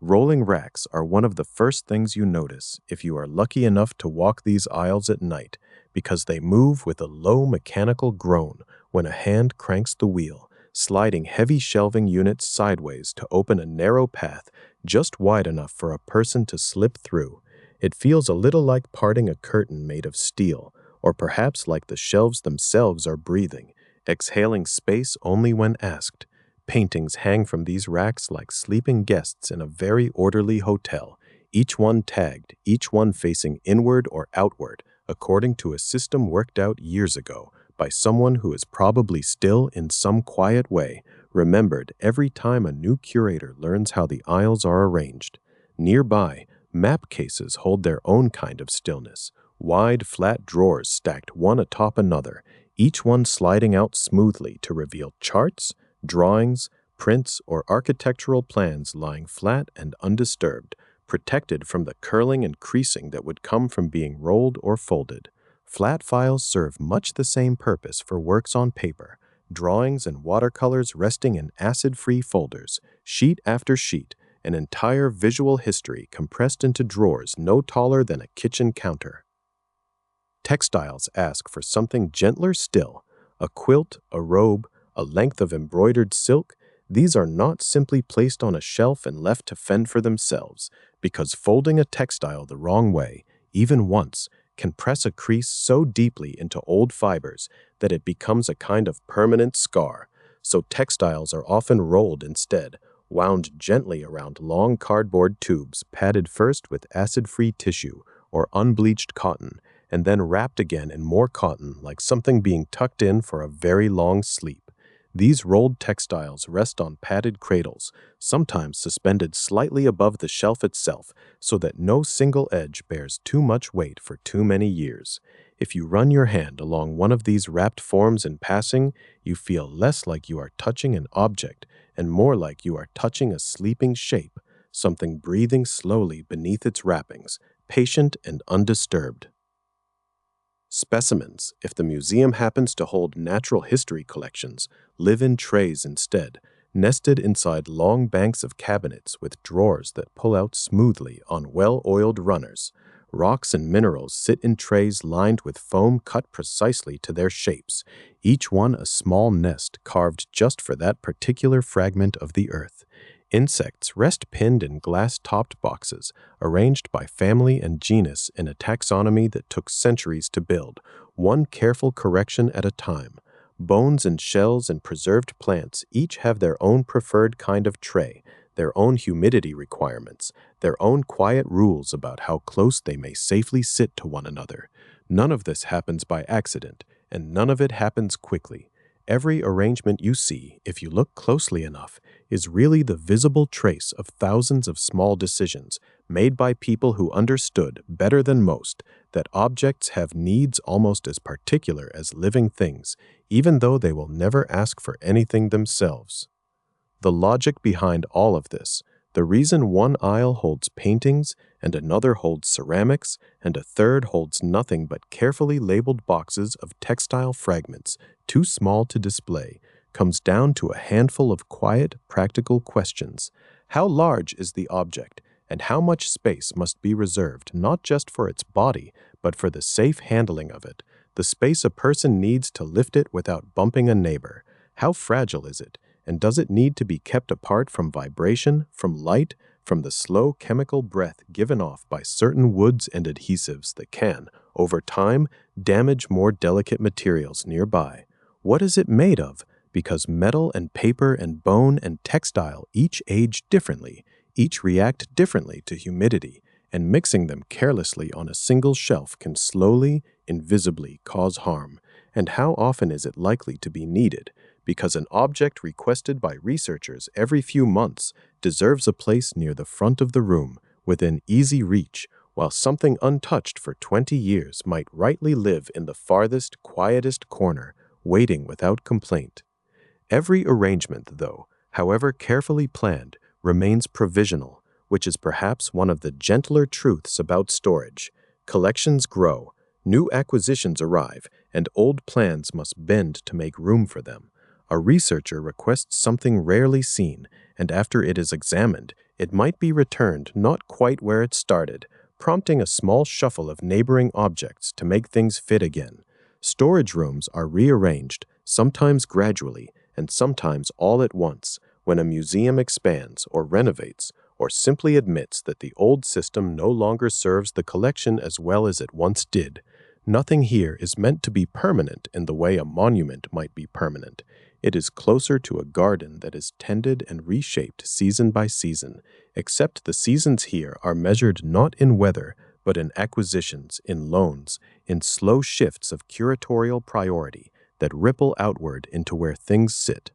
Rolling racks are one of the first things you notice if you are lucky enough to walk these aisles at night, because they move with a low mechanical groan when a hand cranks the wheel, sliding heavy shelving units sideways to open a narrow path just wide enough for a person to slip through. It feels a little like parting a curtain made of steel, or perhaps like the shelves themselves are breathing, exhaling space only when asked. Paintings hang from these racks like sleeping guests in a very orderly hotel, each one tagged, each one facing inward or outward, according to a system worked out years ago by someone who is probably still, in some quiet way, remembered every time a new curator learns how the aisles are arranged. Nearby, Map cases hold their own kind of stillness, wide, flat drawers stacked one atop another, each one sliding out smoothly to reveal charts, drawings, prints, or architectural plans lying flat and undisturbed, protected from the curling and creasing that would come from being rolled or folded. Flat files serve much the same purpose for works on paper, drawings and watercolors resting in acid-free folders, sheet after sheet, an entire visual history compressed into drawers no taller than a kitchen counter. Textiles ask for something gentler still, a quilt, a robe, a length of embroidered silk. These are not simply placed on a shelf and left to fend for themselves, because folding a textile the wrong way, even once, can press a crease so deeply into old fibers that it becomes a kind of permanent scar. So textiles are often rolled instead, wound gently around long cardboard tubes padded first with acid-free tissue or unbleached cotton, and then wrapped again in more cotton like something being tucked in for a very long sleep. These rolled textiles rest on padded cradles, sometimes suspended slightly above the shelf itself so that no single edge bears too much weight for too many years. If you run your hand along one of these wrapped forms in passing, you feel less like you are touching an object and more like you are touching a sleeping shape, something breathing slowly beneath its wrappings, patient and undisturbed. Specimens, if the museum happens to hold natural history collections, live in trays instead, nested inside long banks of cabinets with drawers that pull out smoothly on well-oiled runners. Rocks and minerals sit in trays lined with foam cut precisely to their shapes, each one a small nest carved just for that particular fragment of the earth. Insects rest pinned in glass-topped boxes, arranged by family and genus in a taxonomy that took centuries to build, one careful correction at a time. Bones and shells and preserved plants each have their own preferred kind of tray, their own humidity requirements, their own quiet rules about how close they may safely sit to one another. None of this happens by accident, and none of it happens quickly. Every arrangement you see, if you look closely enough, is really the visible trace of thousands of small decisions made by people who understood, better than most, that objects have needs almost as particular as living things, even though they will never ask for anything themselves. The logic behind all of this, the reason one aisle holds paintings and another holds ceramics and a third holds nothing but carefully labeled boxes of textile fragments too small to display, comes down to a handful of quiet, practical questions. How large is the object, and how much space must be reserved not just for its body, but for the safe handling of it, the space a person needs to lift it without bumping a neighbor? How fragile is it, and does it need to be kept apart from vibration, from light, from the slow chemical breath given off by certain woods and adhesives that can, over time, damage more delicate materials nearby? What is it made of? Because metal and paper and bone and textile each age differently, each react differently to humidity, and mixing them carelessly on a single shelf can slowly, invisibly cause harm. And how often is it likely to be needed? Because an object requested by researchers every few months deserves a place near the front of the room, within easy reach, while something untouched for 20 years might rightly live in the farthest, quietest corner, waiting without complaint. Every arrangement, though, however carefully planned, remains provisional, which is perhaps one of the gentler truths about storage. Collections grow, new acquisitions arrive, and old plans must bend to make room for them. A researcher requests something rarely seen, and after it is examined, it might be returned not quite where it started, prompting a small shuffle of neighboring objects to make things fit again. Storage rooms are rearranged, sometimes gradually, and sometimes all at once, when a museum expands or renovates, or simply admits that the old system no longer serves the collection as well as it once did. Nothing here is meant to be permanent in the way a monument might be permanent. It is closer to a garden that is tended and reshaped season by season, except the seasons here are measured not in weather, but in acquisitions, in loans, in slow shifts of curatorial priority that ripple outward into where things sit.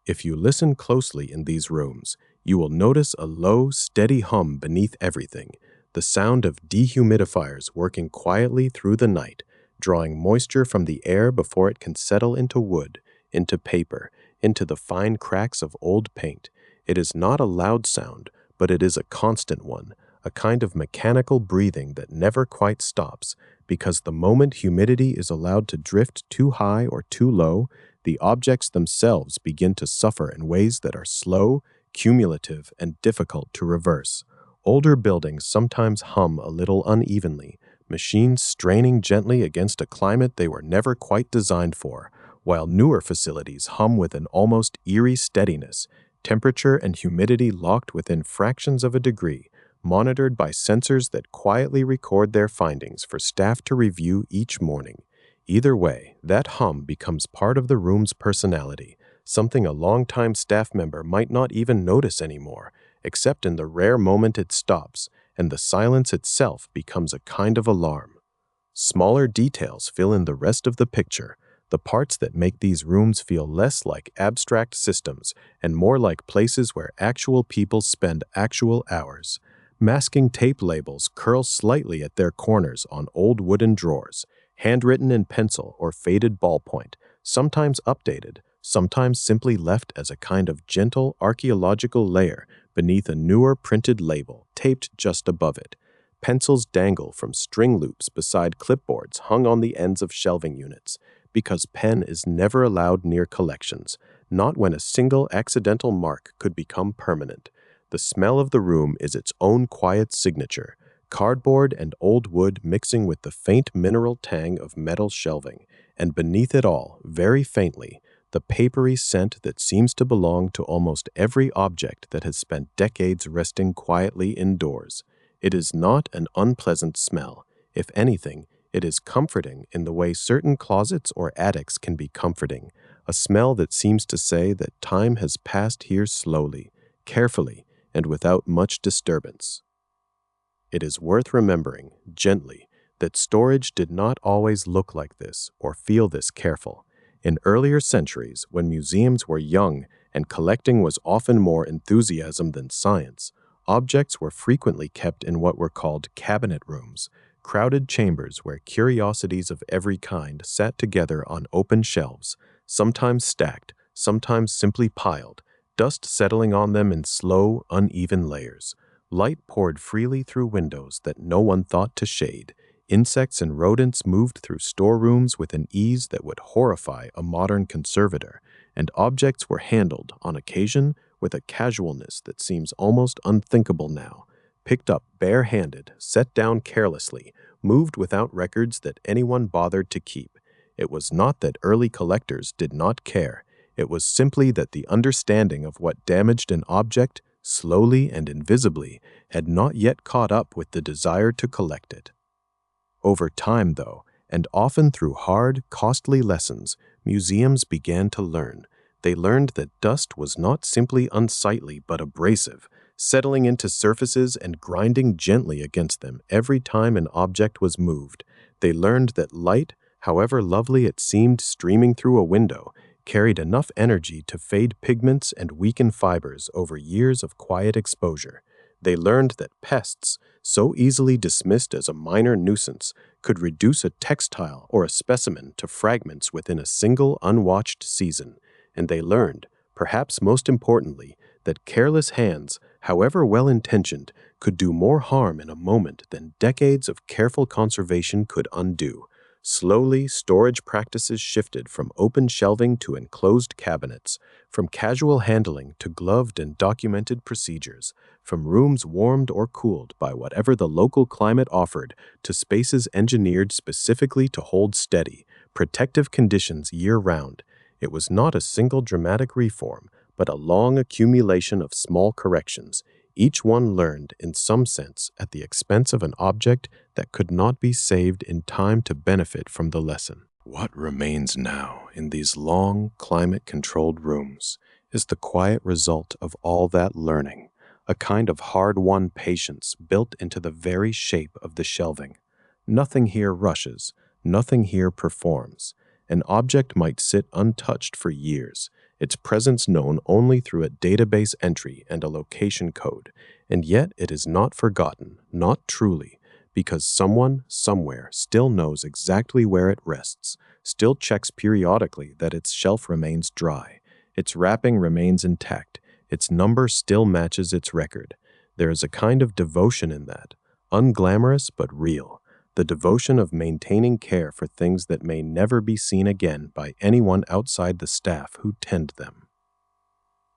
If you listen closely in these rooms, You will notice a low, steady hum beneath everything, the sound of dehumidifiers working quietly through the night, drawing moisture from the air before it can settle into wood, into paper, into the fine cracks of old paint. It is not a loud sound, but it is a constant one, a kind of mechanical breathing that never quite stops, because the moment humidity is allowed to drift too high or too low, the objects themselves begin to suffer in ways that are slow, cumulative, and difficult to reverse. Older buildings sometimes hum a little unevenly, machines straining gently against a climate they were never quite designed for, while newer facilities hum with an almost eerie steadiness, temperature and humidity locked within fractions of a degree, monitored by sensors that quietly record their findings for staff to review each morning. Either way, that hum becomes part of the room's personality, something a longtime staff member might not even notice anymore, except in the rare moment it stops, and the silence itself becomes a kind of alarm. Smaller details fill in the rest of the picture, the parts that make these rooms feel less like abstract systems and more like places where actual people spend actual hours. Masking tape labels curl slightly at their corners on old wooden drawers, handwritten in pencil or faded ballpoint, sometimes updated, sometimes simply left as a kind of gentle archaeological layer beneath a newer printed label taped just above it. Pencils dangle from string loops beside clipboards hung on the ends of shelving units, because pen is never allowed near collections, not when a single accidental mark could become permanent. The smell of the room is its own quiet signature, cardboard and old wood mixing with the faint mineral tang of metal shelving, and beneath it all, very faintly, the papery scent that seems to belong to almost every object that has spent decades resting quietly indoors. It is not an unpleasant smell. If anything, it is comforting in the way certain closets or attics can be comforting, a smell that seems to say that time has passed here slowly, carefully, and without much disturbance. It is worth remembering, gently, that storage did not always look like this or feel this careful. In earlier centuries, when museums were young and collecting was often more enthusiasm than science, objects were frequently kept in what were called cabinet rooms, crowded chambers where curiosities of every kind sat together on open shelves, sometimes stacked, sometimes simply piled, dust settling on them in slow, uneven layers. Light poured freely through windows that no one thought to shade. Insects and rodents moved through storerooms with an ease that would horrify a modern conservator, and objects were handled, on occasion, with a casualness that seems almost unthinkable now. Picked up bare-handed, set down carelessly, moved without records that anyone bothered to keep. It was not that early collectors did not care. It was simply that the understanding of what damaged an object, slowly and invisibly, had not yet caught up with the desire to collect it. Over time, though, and often through hard, costly lessons, museums began to learn. They learned that dust was not simply unsightly but abrasive, settling into surfaces and grinding gently against them every time an object was moved. They learned that light, however lovely it seemed streaming through a window, carried enough energy to fade pigments and weaken fibers over years of quiet exposure. They learned that pests, so easily dismissed as a minor nuisance, could reduce a textile or a specimen to fragments within a single unwatched season. And they learned, perhaps most importantly, that careless hands, however well-intentioned, could do more harm in a moment than decades of careful conservation could undo. Slowly, storage practices shifted from open shelving to enclosed cabinets, from casual handling to gloved and documented procedures, from rooms warmed or cooled by whatever the local climate offered to spaces engineered specifically to hold steady, protective conditions year-round. It was not a single dramatic reform, but a long accumulation of small corrections, each one learned in some sense at the expense of an object that could not be saved in time to benefit from the lesson. What remains now in these long, climate-controlled rooms is the quiet result of all that learning, a kind of hard-won patience built into the very shape of the shelving. Nothing here rushes, nothing here performs. An object might sit untouched for years, its presence known only through a database entry and a location code. And yet it is not forgotten, not truly, because someone, somewhere, still knows exactly where it rests, still checks periodically that its shelf remains dry, its wrapping remains intact, its number still matches its record. There is a kind of devotion in that, unglamorous but real, the devotion of maintaining care for things that may never be seen again by anyone outside the staff who tend them.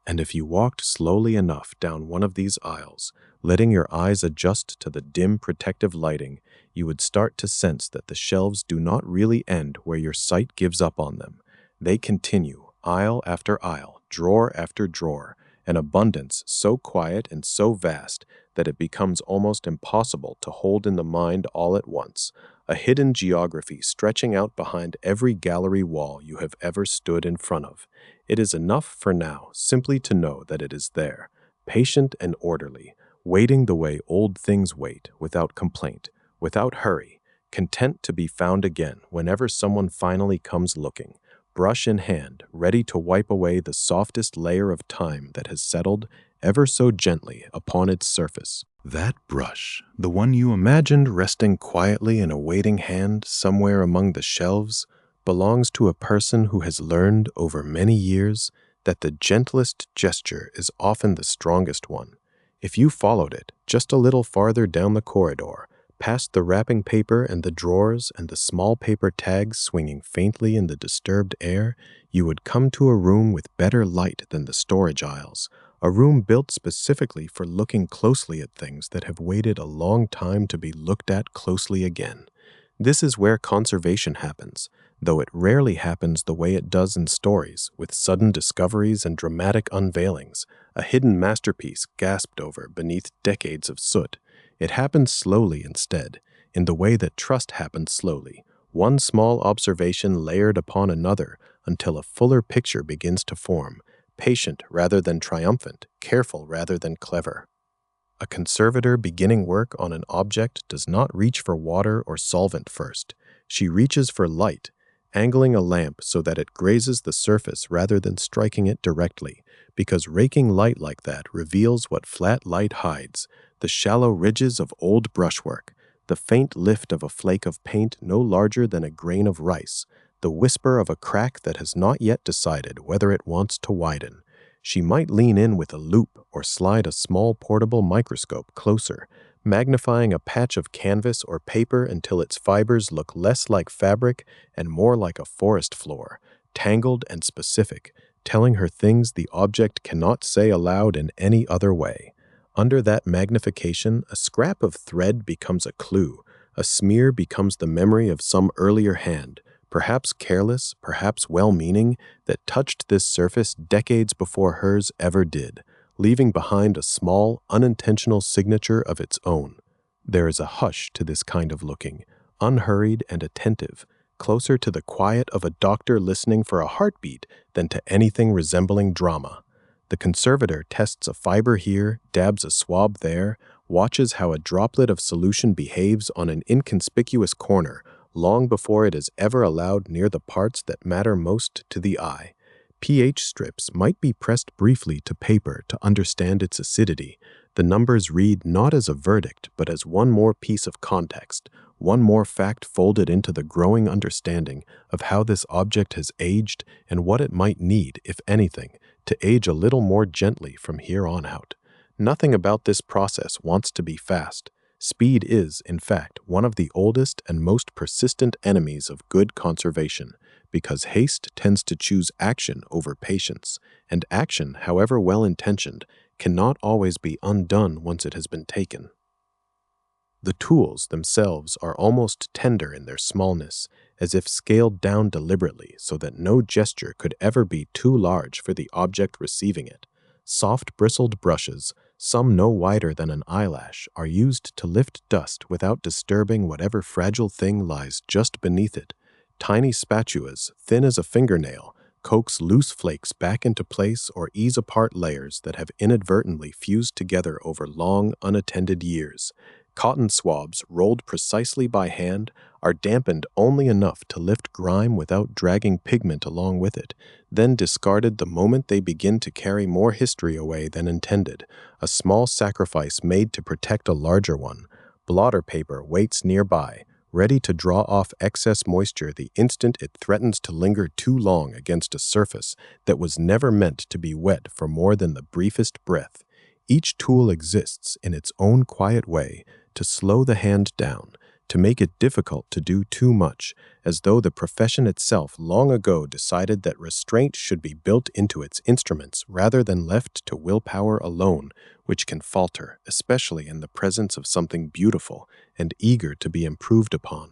And if you walked slowly enough down one of these aisles, letting your eyes adjust to the dim protective lighting, you would start to sense that the shelves do not really end where your sight gives up on them. They continue, aisle after aisle, drawer after drawer, an abundance so quiet and so vast that it becomes almost impossible to hold in the mind all at once, a hidden geography stretching out behind every gallery wall you have ever stood in front of. It is enough for now simply to know that it is there, patient and orderly, waiting the way old things wait, without complaint, without hurry, content to be found again whenever someone finally comes looking, brush in hand, ready to wipe away the softest layer of time that has settled ever so gently upon its surface. That brush, the one you imagined resting quietly in a waiting hand somewhere among the shelves, belongs to a person who has learned over many years that the gentlest gesture is often the strongest one. If you followed it just a little farther down the corridor, past the wrapping paper and the drawers and the small paper tags swinging faintly in the disturbed air, you would come to a room with better light than the storage aisles, a room built specifically for looking closely at things that have waited a long time to be looked at closely again. This is where conservation happens, though it rarely happens the way it does in stories, with sudden discoveries and dramatic unveilings, a hidden masterpiece gasped over beneath decades of soot. It happens slowly instead, in the way that trust happens slowly, one small observation layered upon another until a fuller picture begins to form, patient rather than triumphant, careful rather than clever. A conservator beginning work on an object does not reach for water or solvent first. She reaches for light, angling a lamp so that it grazes the surface rather than striking it directly, because raking light like that reveals what flat light hides, the shallow ridges of old brushwork, the faint lift of a flake of paint no larger than a grain of rice, the whisper of a crack that has not yet decided whether it wants to widen. She might lean in with a loupe or slide a small portable microscope closer, magnifying a patch of canvas or paper until its fibers look less like fabric and more like a forest floor, tangled and specific, telling her things the object cannot say aloud in any other way. Under that magnification, a scrap of thread becomes a clue, a smear becomes the memory of some earlier hand, perhaps careless, perhaps well-meaning, that touched this surface decades before hers ever did, leaving behind a small, unintentional signature of its own. There is a hush to this kind of looking, unhurried and attentive, closer to the quiet of a doctor listening for a heartbeat than to anything resembling drama. The conservator tests a fiber here, dabs a swab there, watches how a droplet of solution behaves on an inconspicuous corner, long before it is ever allowed near the parts that matter most to the eye. pH strips might be pressed briefly to paper to understand its acidity. The numbers read not as a verdict, but as one more piece of context, one more fact folded into the growing understanding of how this object has aged and what it might need, if anything, to age a little more gently from here on out. Nothing about this process wants to be fast. Speed is, in fact, one of the oldest and most persistent enemies of good conservation, because haste tends to choose action over patience, and action, however well-intentioned, cannot always be undone once it has been taken. The tools themselves are almost tender in their smallness, as if scaled down deliberately so that no gesture could ever be too large for the object receiving it. Soft bristled brushes, some no wider than an eyelash, are used to lift dust without disturbing whatever fragile thing lies just beneath it. Tiny spatulas, thin as a fingernail, coax loose flakes back into place or ease apart layers that have inadvertently fused together over long, unattended years. Cotton swabs, rolled precisely by hand, are dampened only enough to lift grime without dragging pigment along with it, then discarded the moment they begin to carry more history away than intended, a small sacrifice made to protect a larger one. Blotter paper waits nearby, ready to draw off excess moisture the instant it threatens to linger too long against a surface that was never meant to be wet for more than the briefest breath. Each tool exists in its own quiet way to slow the hand down, to make it difficult to do too much, as though the profession itself long ago decided that restraint should be built into its instruments rather than left to willpower alone, which can falter, especially in the presence of something beautiful and eager to be improved upon.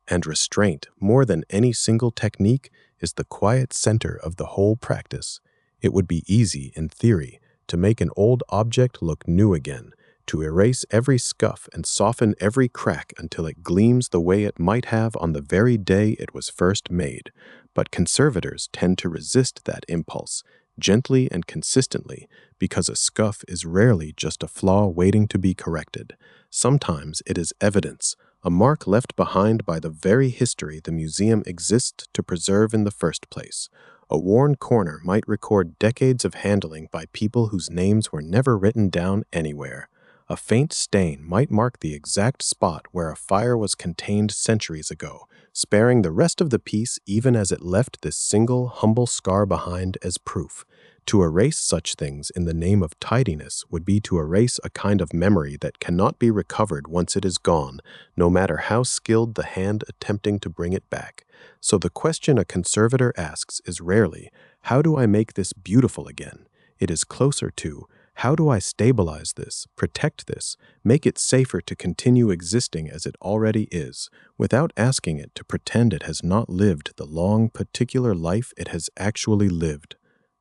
And restraint, more than any single technique, is the quiet center of the whole practice. It would be easy, in theory, to make an old object look new again, to erase every scuff and soften every crack until it gleams the way it might have on the very day it was first made. But conservators tend to resist that impulse, gently and consistently, because a scuff is rarely just a flaw waiting to be corrected. Sometimes it is evidence, a mark left behind by the very history the museum exists to preserve in the first place. A worn corner might record decades of handling by people whose names were never written down anywhere. A faint stain might mark the exact spot where a fire was contained centuries ago, sparing the rest of the piece even as it left this single, humble scar behind as proof. To erase such things in the name of tidiness would be to erase a kind of memory that cannot be recovered once it is gone, no matter how skilled the hand attempting to bring it back. So the question a conservator asks is rarely, how do I make this beautiful again? It is closer to, how do I stabilize this, protect this, make it safer to continue existing as it already is, without asking it to pretend it has not lived the long, particular life it has actually lived?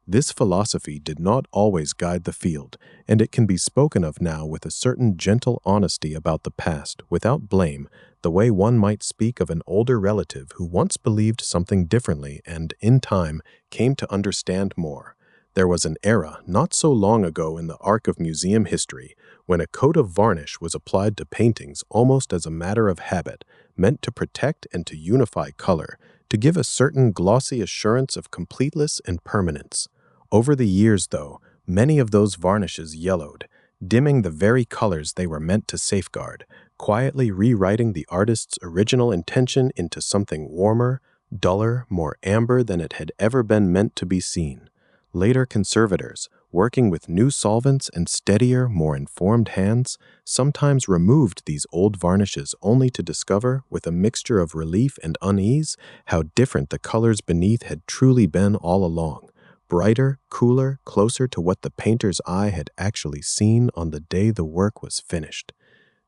This philosophy did not always guide the field, and it can be spoken of now with a certain gentle honesty about the past, without blame, the way one might speak of an older relative who once believed something differently and, in time, came to understand more. There was an era not so long ago in the arc of museum history when a coat of varnish was applied to paintings almost as a matter of habit, meant to protect and to unify color, to give a certain glossy assurance of completeness and permanence. Over the years, though, many of those varnishes yellowed, dimming the very colors they were meant to safeguard, quietly rewriting the artist's original intention into something warmer, duller, more amber than it had ever been meant to be seen. Later conservators, working with new solvents and steadier, more informed hands, sometimes removed these old varnishes only to discover, with a mixture of relief and unease, how different the colors beneath had truly been all along. Brighter, cooler, closer to what the painter's eye had actually seen on the day the work was finished.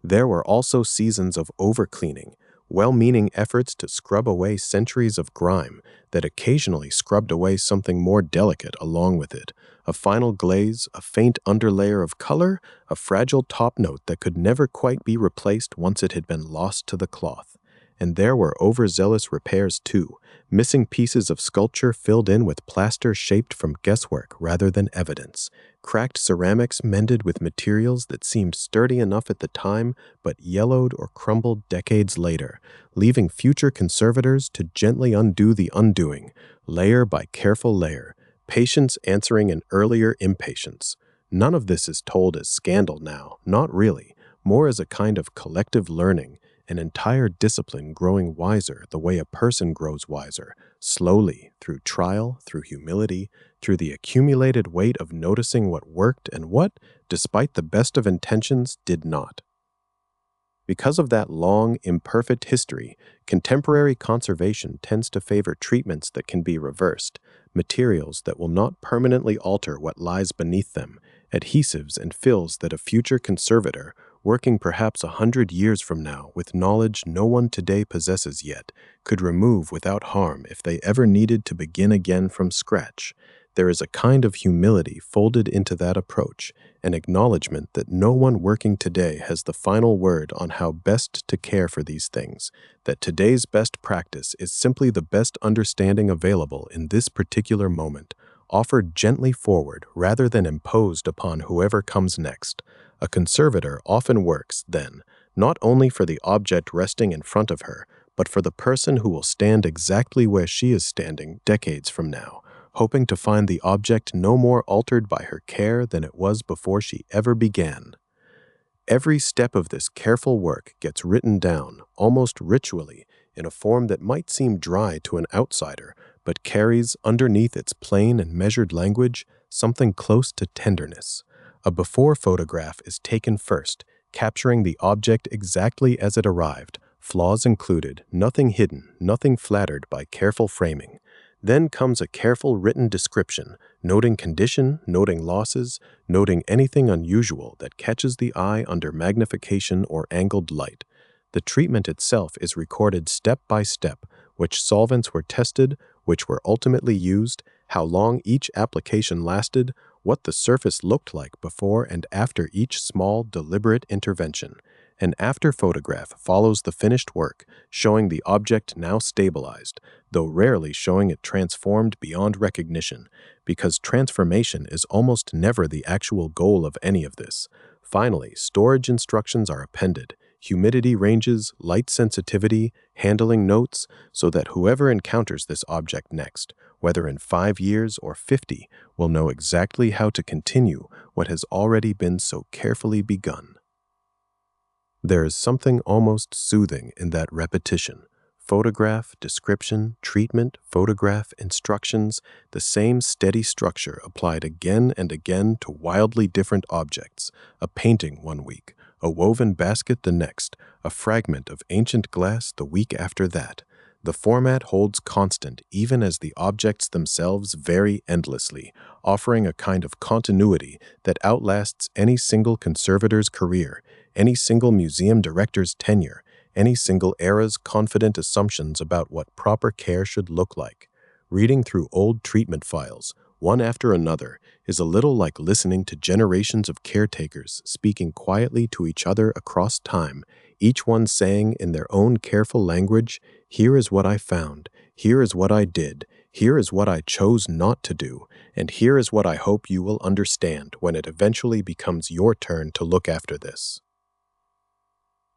There were also seasons of overcleaning, well-meaning efforts to scrub away centuries of grime that occasionally scrubbed away something more delicate along with it, a final glaze, a faint underlayer of color, a fragile top note that could never quite be replaced once it had been lost to the cloth. And there were overzealous repairs too, missing pieces of sculpture filled in with plaster shaped from guesswork rather than evidence, cracked ceramics mended with materials that seemed sturdy enough at the time but yellowed or crumbled decades later, leaving future conservators to gently undo the undoing, layer by careful layer, patience answering an earlier impatience. None of this is told as scandal now, not really, more as a kind of collective learning, an entire discipline growing wiser the way a person grows wiser, slowly, through trial, through humility, through the accumulated weight of noticing what worked and what, despite the best of intentions, did not. Because of that long, imperfect history, contemporary conservation tends to favor treatments that can be reversed, materials that will not permanently alter what lies beneath them, adhesives and fills that a future conservator, working perhaps 100 years from now with knowledge no one today possesses yet, could remove without harm if they ever needed to begin again from scratch. There is a kind of humility folded into that approach, an acknowledgement that no one working today has the final word on how best to care for these things, that today's best practice is simply the best understanding available in this particular moment, offered gently forward rather than imposed upon whoever comes next. A conservator often works, then, not only for the object resting in front of her, but for the person who will stand exactly where she is standing decades from now, hoping to find the object no more altered by her care than it was before she ever began. Every step of this careful work gets written down, almost ritually, in a form that might seem dry to an outsider, but carries, underneath its plain and measured language, something close to tenderness. A before photograph is taken first, capturing the object exactly as it arrived, flaws included, nothing hidden, nothing flattered by careful framing. Then comes a careful written description, noting condition, noting losses, noting anything unusual that catches the eye under magnification or angled light. The treatment itself is recorded step by step, which solvents were tested, which were ultimately used, how long each application lasted, what the surface looked like before and after each small, deliberate intervention. An after photograph follows the finished work, showing the object now stabilized, though rarely showing it transformed beyond recognition, because transformation is almost never the actual goal of any of this. Finally, storage instructions are appended, humidity ranges, light sensitivity, handling notes, so that whoever encounters this object next, whether in 5 years or 50, will know exactly how to continue what has already been so carefully begun. There is something almost soothing in that repetition. Photograph, description, treatment, photograph, instructions, the same steady structure applied again and again to wildly different objects, a painting one week, a woven basket the next, a fragment of ancient glass the week after that. The format holds constant even as the objects themselves vary endlessly, offering a kind of continuity that outlasts any single conservator's career, any single museum director's tenure, any single era's confident assumptions about what proper care should look like. Reading through old treatment files, one after another, is a little like listening to generations of caretakers speaking quietly to each other across time, each one saying in their own careful language, "Here is what I found, here is what I did, here is what I chose not to do, and here is what I hope you will understand when it eventually becomes your turn to look after this."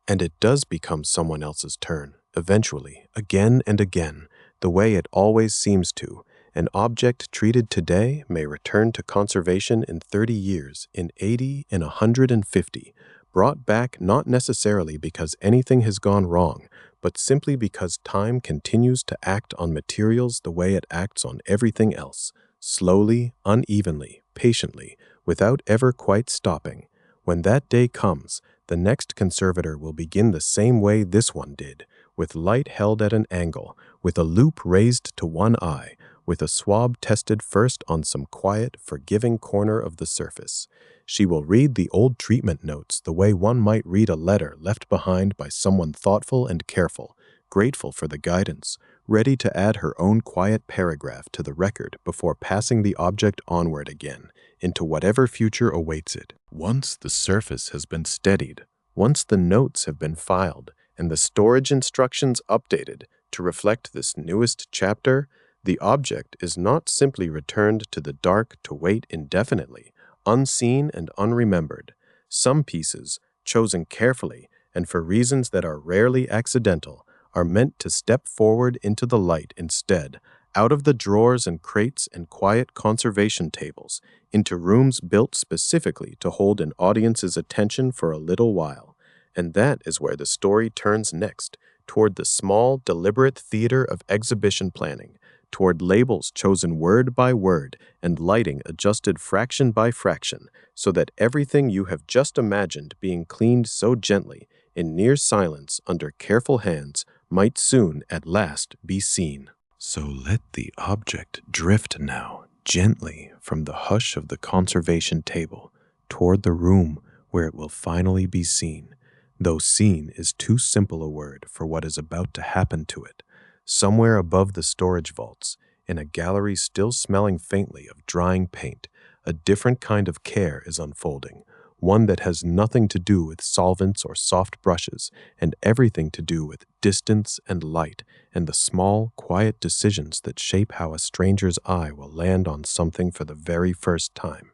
And it does become someone else's turn, eventually, again and again, the way it always seems to. An object treated today may return to conservation in 30 years, in 80, in 150, brought back not necessarily because anything has gone wrong, but simply because time continues to act on materials the way it acts on everything else, slowly, unevenly, patiently, without ever quite stopping. When that day comes, the next conservator will begin the same way this one did, with light held at an angle, with a loop raised to one eye, with a swab tested first on some quiet, forgiving corner of the surface. She will read the old treatment notes the way one might read a letter left behind by someone thoughtful and careful, grateful for the guidance, ready to add her own quiet paragraph to the record before passing the object onward again, into whatever future awaits it. Once the surface has been steadied, once the notes have been filed, and the storage instructions updated to reflect this newest chapter, the object is not simply returned to the dark to wait indefinitely, unseen and unremembered. Some pieces, chosen carefully and for reasons that are rarely accidental, are meant to step forward into the light instead, out of the drawers and crates and quiet conservation tables, into rooms built specifically to hold an audience's attention for a little while. And that is where the story turns next, toward the small, deliberate theater of exhibition planning, toward labels chosen word by word and lighting adjusted fraction by fraction, so that everything you have just imagined being cleaned so gently, in near silence under careful hands, might soon at last be seen. So let the object drift now, gently, from the hush of the conservation table, toward the room where it will finally be seen, though seen is too simple a word for what is about to happen to it. Somewhere above the storage vaults, in a gallery still smelling faintly of drying paint, a different kind of care is unfolding, one that has nothing to do with solvents or soft brushes, and everything to do with distance and light, and the small, quiet decisions that shape how a stranger's eye will land on something for the very first time.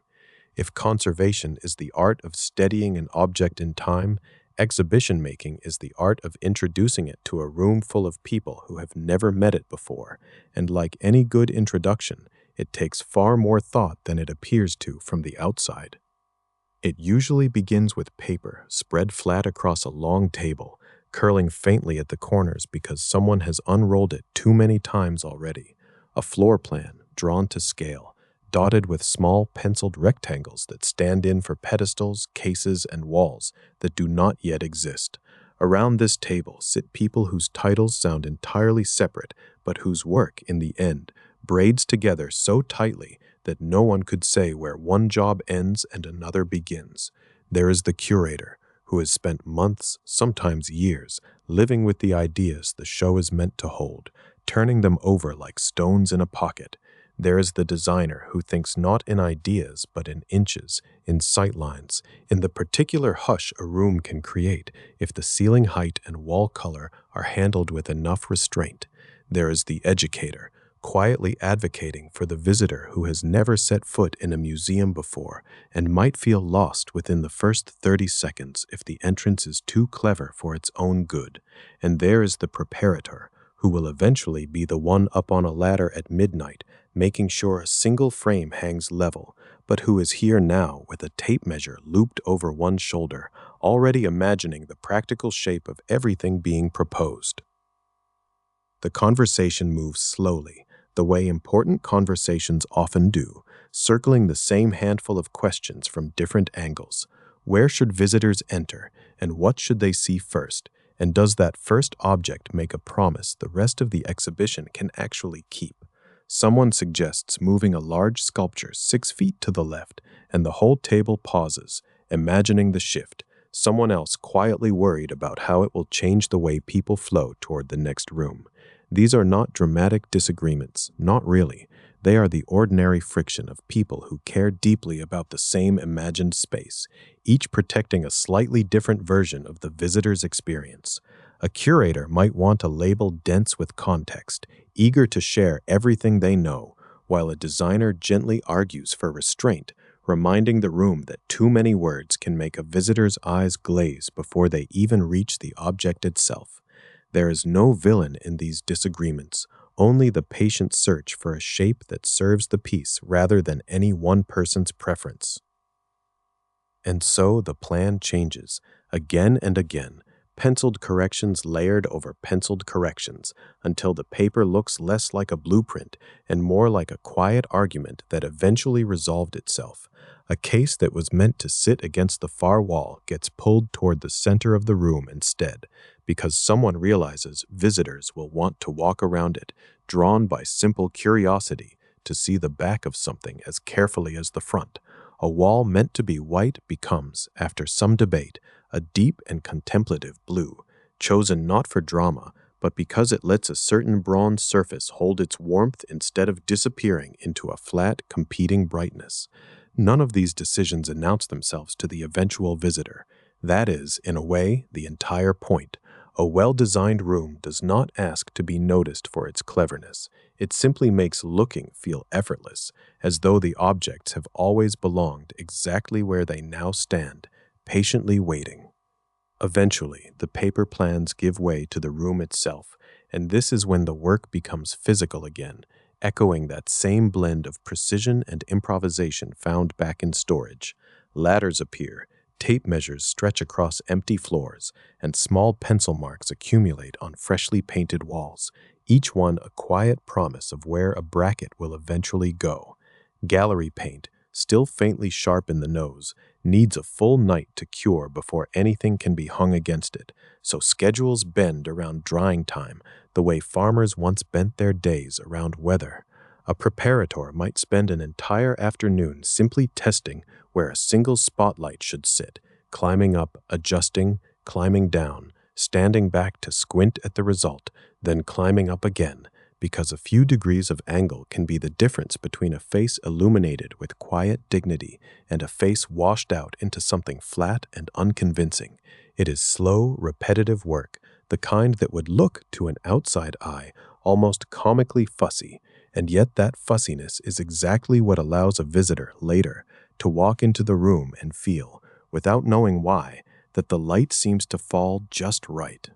If conservation is the art of steadying an object in time, Exhibition making is the art of introducing it to a room full of people who have never met it before, and like any good introduction, it takes far more thought than it appears to from the outside. It usually begins with paper spread flat across a long table, curling faintly at the corners because someone has unrolled it too many times already. A floor plan, drawn to scale, dotted with small penciled rectangles that stand in for pedestals, cases, and walls that do not yet exist. Around this table sit people whose titles sound entirely separate, but whose work, in the end, braids together so tightly that no one could say where one job ends and another begins. There is the curator, who has spent months, sometimes years, living with the ideas the show is meant to hold, turning them over like stones in a pocket. There is the designer who thinks not in ideas but in inches, in sightlines, in the particular hush a room can create if the ceiling height and wall color are handled with enough restraint. There is the educator, quietly advocating for the visitor who has never set foot in a museum before and might feel lost within the first 30 seconds if the entrance is too clever for its own good. And there is the preparator, who will eventually be the one up on a ladder at midnight, making sure a single frame hangs level, but who is here now with a tape measure looped over one shoulder, already imagining the practical shape of everything being proposed. The conversation moves slowly, the way important conversations often do, circling the same handful of questions from different angles. Where should visitors enter, and what should they see first? And does that first object make a promise the rest of the exhibition can actually keep? Someone suggests moving a large sculpture 6 feet to the left, and the whole table pauses, imagining the shift. Someone else quietly worried about how it will change the way people flow toward the next room. These are not dramatic disagreements, not really. They are the ordinary friction of people who care deeply about the same imagined space, each protecting a slightly different version of the visitor's experience. A curator might want a label dense with context, eager to share everything they know, while a designer gently argues for restraint, reminding the room that too many words can make a visitor's eyes glaze before they even reach the object itself. There is no villain in these disagreements, only the patient search for a shape that serves the piece rather than any one person's preference. And so the plan changes, again and again, penciled corrections layered over penciled corrections, until the paper looks less like a blueprint and more like a quiet argument that eventually resolved itself. A case that was meant to sit against the far wall gets pulled toward the center of the room instead, because someone realizes visitors will want to walk around it, drawn by simple curiosity to see the back of something as carefully as the front. A wall meant to be white becomes, after some debate, a deep and contemplative blue, chosen not for drama, but because it lets a certain bronze surface hold its warmth instead of disappearing into a flat, competing brightness. None of these decisions announce themselves to the eventual visitor. That is, in a way, the entire point. A well-designed room does not ask to be noticed for its cleverness. It simply makes looking feel effortless, as though the objects have always belonged exactly where they now stand, patiently waiting. Eventually, the paper plans give way to the room itself, and this is when the work becomes physical again, echoing that same blend of precision and improvisation found back in storage. Ladders appear, tape measures stretch across empty floors, and small pencil marks accumulate on freshly painted walls, each one a quiet promise of where a bracket will eventually go. Gallery paint, still faintly sharp in the nose, needs a full night to cure before anything can be hung against it, so schedules bend around drying time the way farmers once bent their days around weather. A preparator might spend an entire afternoon simply testing where a single spotlight should sit, climbing up, adjusting, climbing down, standing back to squint at the result, then climbing up again, because a few degrees of angle can be the difference between a face illuminated with quiet dignity and a face washed out into something flat and unconvincing. It is slow, repetitive work, the kind that would look, to an outside eye, almost comically fussy, and yet that fussiness is exactly what allows a visitor, later, to walk into the room and feel, without knowing why, that the light seems to fall just right.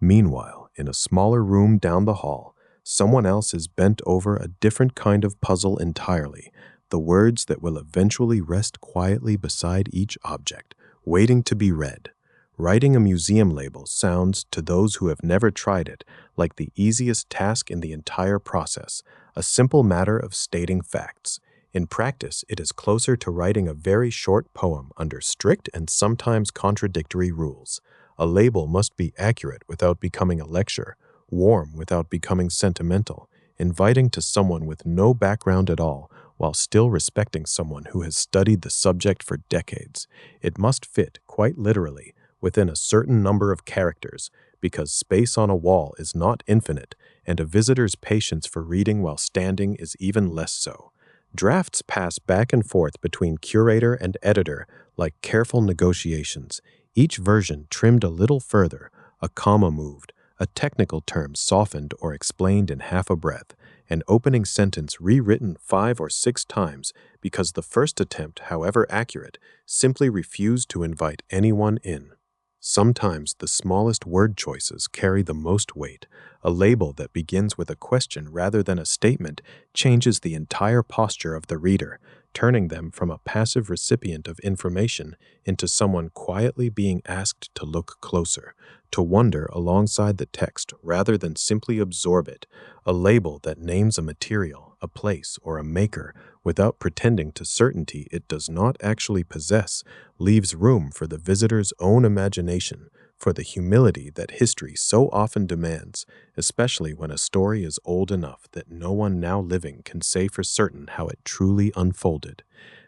Meanwhile, in a smaller room down the hall, someone else is bent over a different kind of puzzle entirely, the words that will eventually rest quietly beside each object, waiting to be read. Writing a museum label sounds, to those who have never tried it, like the easiest task in the entire process, a simple matter of stating facts. In practice, it is closer to writing a very short poem under strict and sometimes contradictory rules. A label must be accurate without becoming a lecture, warm without becoming sentimental, inviting to someone with no background at all, while still respecting someone who has studied the subject for decades. It must fit, quite literally, within a certain number of characters, because space on a wall is not infinite, and a visitor's patience for reading while standing is even less so. Drafts pass back and forth between curator and editor like careful negotiations, each version trimmed a little further, a comma moved, a technical term softened or explained in half a breath, an opening sentence rewritten 5 or 6 times because the first attempt, however accurate, simply refused to invite anyone in. Sometimes the smallest word choices carry the most weight. A label that begins with a question rather than a statement changes the entire posture of the reader, turning them from a passive recipient of information into someone quietly being asked to look closer, to wonder alongside the text rather than simply absorb it. A label that names a material, a place, or a maker without pretending to certainty it does not actually possess leaves room for the visitor's own imagination, for the humility that history so often demands, especially when a story is old enough that no one now living can say for certain how it truly unfolded.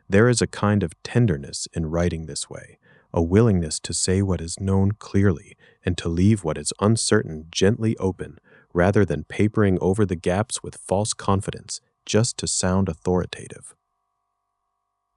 There is a kind of tenderness in writing this way, a willingness to say what is known clearly and to leave what is uncertain gently open, rather than papering over the gaps with false confidence just to sound authoritative.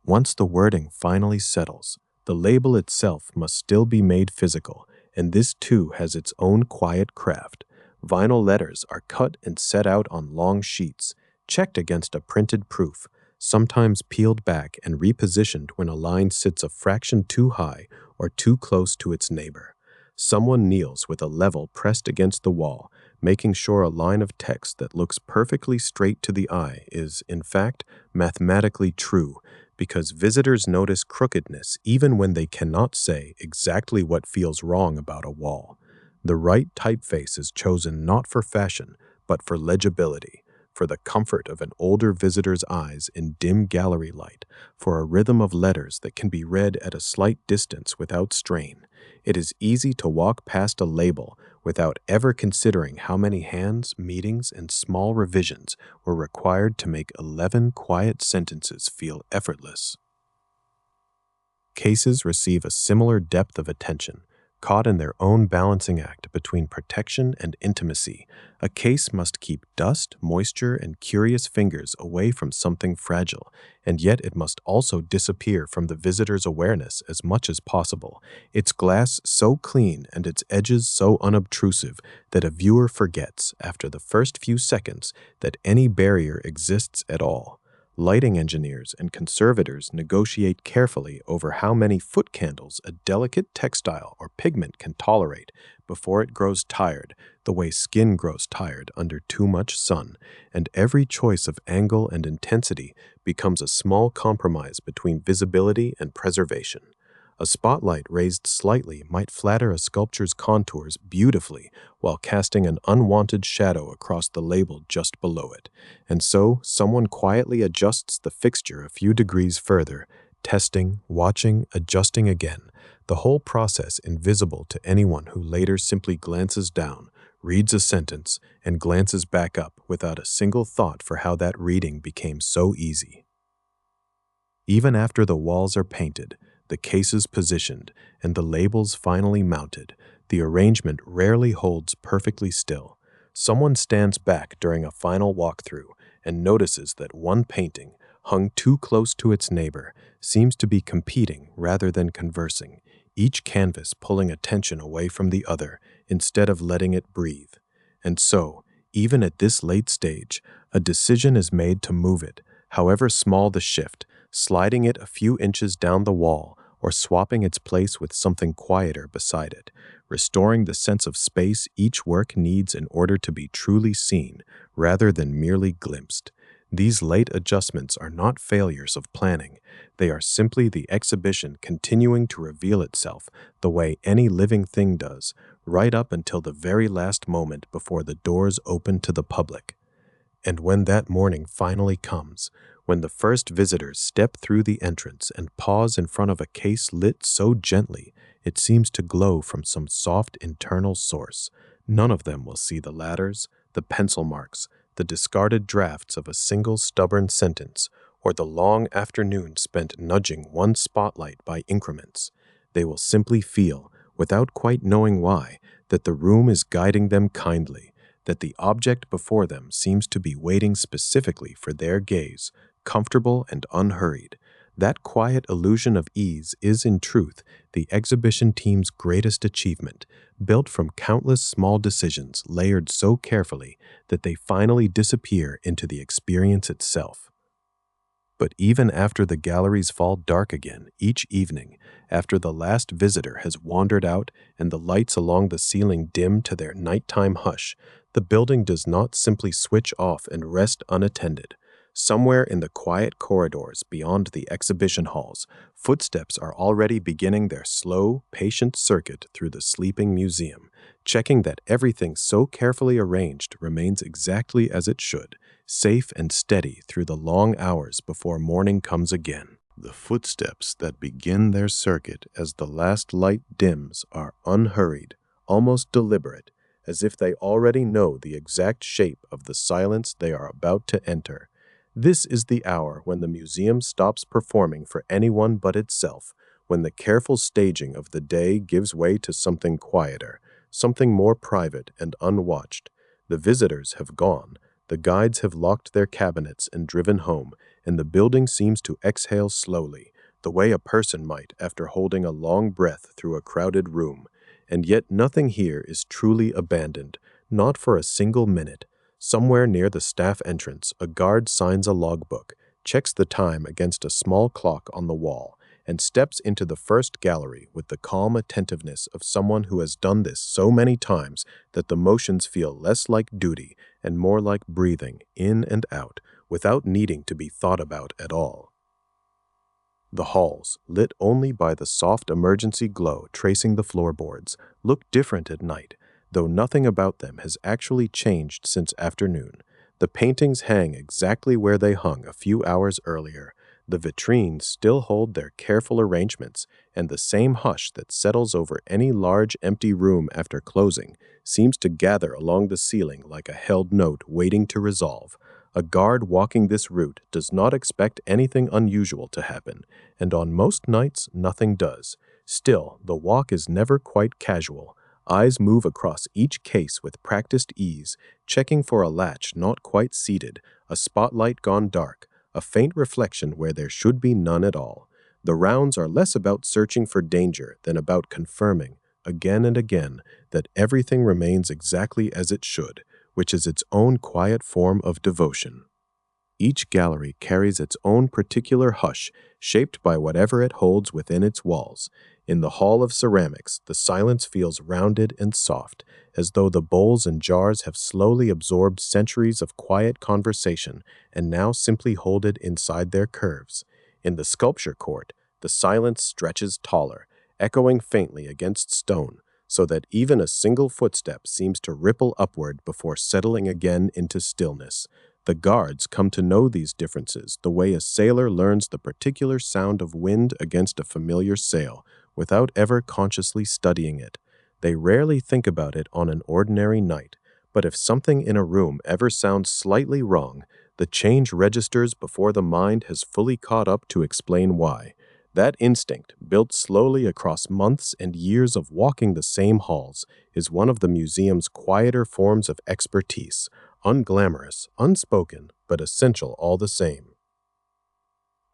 Once the wording finally settles, the label itself must still be made physical, and this too has its own quiet craft. Vinyl letters are cut and set out on long sheets, checked against a printed proof, sometimes peeled back and repositioned when a line sits a fraction too high or too close to its neighbor. Someone kneels with a level pressed against the wall, making sure a line of text that looks perfectly straight to the eye is, in fact, mathematically true, because visitors notice crookedness even when they cannot say exactly what feels wrong about a wall. The right typeface is chosen not for fashion, but for legibility, for the comfort of an older visitor's eyes in dim gallery light, for a rhythm of letters that can be read at a slight distance without strain. It is easy to walk past a label without ever considering how many hands, meetings, and small revisions were required to make 11 quiet sentences feel effortless. Cases receive a similar depth of attention, caught in their own balancing act between protection and intimacy. A case must keep dust, moisture, and curious fingers away from something fragile, and yet it must also disappear from the visitor's awareness as much as possible, its glass so clean and its edges so unobtrusive that a viewer forgets, after the first few seconds, that any barrier exists at all. Lighting engineers and conservators negotiate carefully over how many foot candles a delicate textile or pigment can tolerate before it grows tired, the way skin grows tired under too much sun, and every choice of angle and intensity becomes a small compromise between visibility and preservation. A spotlight raised slightly might flatter a sculpture's contours beautifully while casting an unwanted shadow across the label just below it, and so someone quietly adjusts the fixture a few degrees further, testing, watching, adjusting again, the whole process invisible to anyone who later simply glances down, reads a sentence, and glances back up without a single thought for how that reading became so easy. Even after the walls are painted, the cases positioned, and the labels finally mounted, the arrangement rarely holds perfectly still. Someone stands back during a final walkthrough and notices that one painting, hung too close to its neighbor, seems to be competing rather than conversing, each canvas pulling attention away from the other instead of letting it breathe. And so, even at this late stage, a decision is made to move it, however small the shift, sliding it a few inches down the wall or swapping its place with something quieter beside it, restoring the sense of space each work needs in order to be truly seen rather than merely glimpsed. These late adjustments are not failures of planning. They are simply the exhibition continuing to reveal itself the way any living thing does, right up until the very last moment before the doors open to the public. And when that morning finally comes, when the first visitors step through the entrance and pause in front of a case lit so gently it seems to glow from some soft internal source, none of them will see the ladders, the pencil marks, the discarded drafts of a single stubborn sentence, or the long afternoon spent nudging one spotlight by increments. They will simply feel, without quite knowing why, that the room is guiding them kindly, that the object before them seems to be waiting specifically for their gaze, comfortable and unhurried. That quiet illusion of ease is, in truth, the exhibition team's greatest achievement, built from countless small decisions layered so carefully that they finally disappear into the experience itself. But even after the galleries fall dark again each evening, after the last visitor has wandered out and the lights along the ceiling dim to their nighttime hush, the building does not simply switch off and rest unattended. Somewhere in the quiet corridors beyond the exhibition halls, footsteps are already beginning their slow, patient circuit through the sleeping museum, checking that everything so carefully arranged remains exactly as it should, safe and steady through the long hours before morning comes again. The footsteps that begin their circuit as the last light dims are unhurried, almost deliberate, as if they already know the exact shape of the silence they are about to enter. This is the hour when the museum stops performing for anyone but itself, when the careful staging of the day gives way to something quieter, something more private and unwatched. The visitors have gone, the guides have locked their cabinets and driven home, and the building seems to exhale slowly, the way a person might after holding a long breath through a crowded room. And yet nothing here is truly abandoned, not for a single minute. Somewhere near the staff entrance, a guard signs a logbook, checks the time against a small clock on the wall, and steps into the first gallery with the calm attentiveness of someone who has done this so many times that the motions feel less like duty and more like breathing in and out, without needing to be thought about at all. The halls, lit only by the soft emergency glow tracing the floorboards, look different at night, though nothing about them has actually changed since afternoon. The paintings hang exactly where they hung a few hours earlier. The vitrines still hold their careful arrangements, and the same hush that settles over any large empty room after closing seems to gather along the ceiling like a held note waiting to resolve. A guard walking this route does not expect anything unusual to happen, and on most nights nothing does. Still, the walk is never quite casual. Eyes move across each case with practiced ease, checking for a latch not quite seated, a spotlight gone dark, a faint reflection where there should be none at all. The rounds are less about searching for danger than about confirming, again and again, that everything remains exactly as it should, which is its own quiet form of devotion. Each gallery carries its own particular hush, shaped by whatever it holds within its walls. In the Hall of Ceramics, the silence feels rounded and soft, as though the bowls and jars have slowly absorbed centuries of quiet conversation and now simply hold it inside their curves. In the Sculpture Court, the silence stretches taller, echoing faintly against stone, so that even a single footstep seems to ripple upward before settling again into stillness. The guards come to know these differences the way a sailor learns the particular sound of wind against a familiar sail, without ever consciously studying it. They rarely think about it on an ordinary night, but if something in a room ever sounds slightly wrong, the change registers before the mind has fully caught up to explain why. That instinct, built slowly across months and years of walking the same halls, is one of the museum's quieter forms of expertise, unglamorous, unspoken, but essential all the same.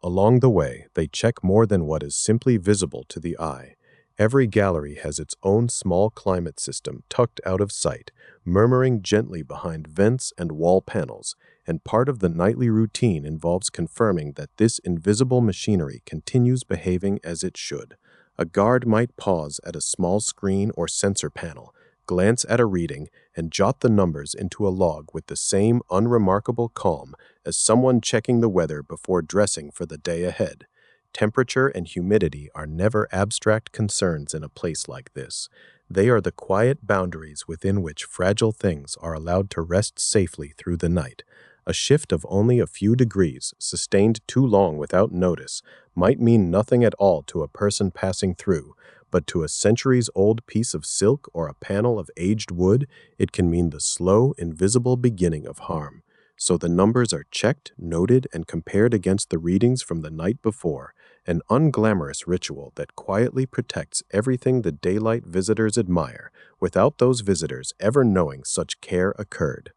Along the way, they check more than what is simply visible to the eye. Every gallery has its own small climate system tucked out of sight, murmuring gently behind vents and wall panels, and part of the nightly routine involves confirming that this invisible machinery continues behaving as it should. A guard might pause at a small screen or sensor panel, glance at a reading, and jot the numbers into a log with the same unremarkable calm as someone checking the weather before dressing for the day ahead. Temperature and humidity are never abstract concerns in a place like this. They are the quiet boundaries within which fragile things are allowed to rest safely through the night. A shift of only a few degrees, sustained too long without notice, might mean nothing at all to a person passing through, but to a centuries-old piece of silk or a panel of aged wood, it can mean the slow, invisible beginning of harm. So the numbers are checked, noted, and compared against the readings from the night before, an unglamorous ritual that quietly protects everything the daylight visitors admire, without those visitors ever knowing such care occurred.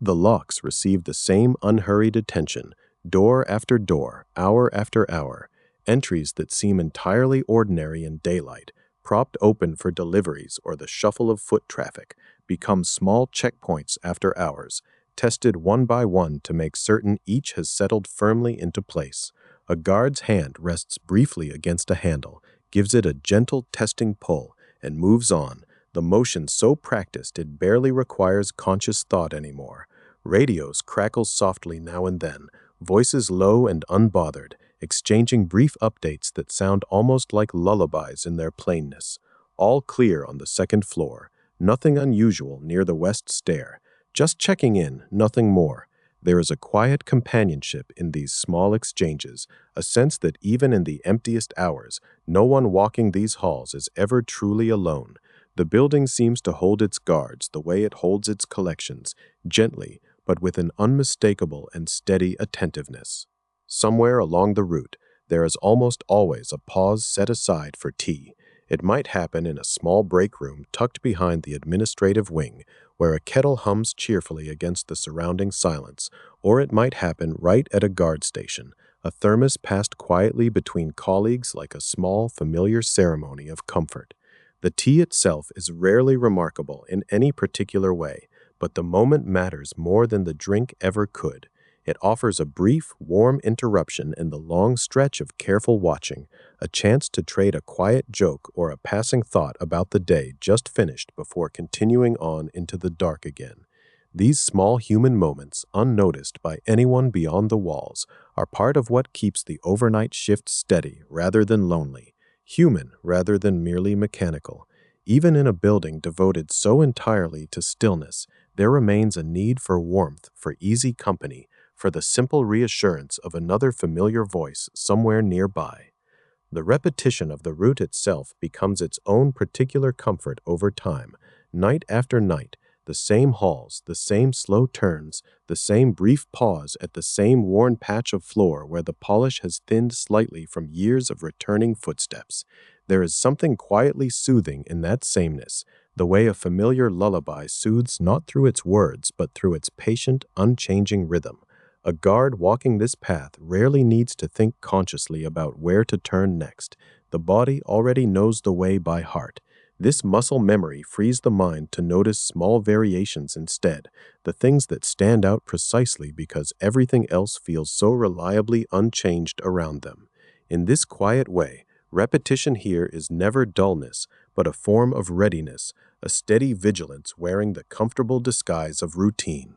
The locks receive the same unhurried attention, door after door, hour after hour. Entries that seem entirely ordinary in daylight, propped open for deliveries or the shuffle of foot traffic, become small checkpoints after hours, tested one by one to make certain each has settled firmly into place. A guard's hand rests briefly against a handle, gives it a gentle testing pull, and moves on, the motion so practiced it barely requires conscious thought anymore. Radios crackle softly now and then, voices low and unbothered, exchanging brief updates that sound almost like lullabies in their plainness. All clear on the second floor, nothing unusual near the west stair. Just checking in, nothing more. There is a quiet companionship in these small exchanges, a sense that even in the emptiest hours, no one walking these halls is ever truly alone. The building seems to hold its guards the way it holds its collections, gently, but with an unmistakable and steady attentiveness. Somewhere along the route, there is almost always a pause set aside for tea. It might happen in a small break room tucked behind the administrative wing, where a kettle hums cheerfully against the surrounding silence, or it might happen right at a guard station, a thermos passed quietly between colleagues like a small, familiar ceremony of comfort. The tea itself is rarely remarkable in any particular way, but the moment matters more than the drink ever could. It offers a brief, warm interruption in the long stretch of careful watching, a chance to trade a quiet joke or a passing thought about the day just finished before continuing on into the dark again. These small human moments, unnoticed by anyone beyond the walls, are part of what keeps the overnight shift steady rather than lonely, human rather than merely mechanical. Even in a building devoted so entirely to stillness, there remains a need for warmth, for easy company, for the simple reassurance of another familiar voice somewhere nearby. The repetition of the route itself becomes its own particular comfort over time. Night after night, the same halls, the same slow turns, the same brief pause at the same worn patch of floor where the polish has thinned slightly from years of returning footsteps. There is something quietly soothing in that sameness, the way a familiar lullaby soothes not through its words but through its patient, unchanging rhythm. A guard walking this path rarely needs to think consciously about where to turn next. The body already knows the way by heart. This muscle memory frees the mind to notice small variations instead, the things that stand out precisely because everything else feels so reliably unchanged around them. In this quiet way, repetition here is never dullness, but a form of readiness, a steady vigilance wearing the comfortable disguise of routine.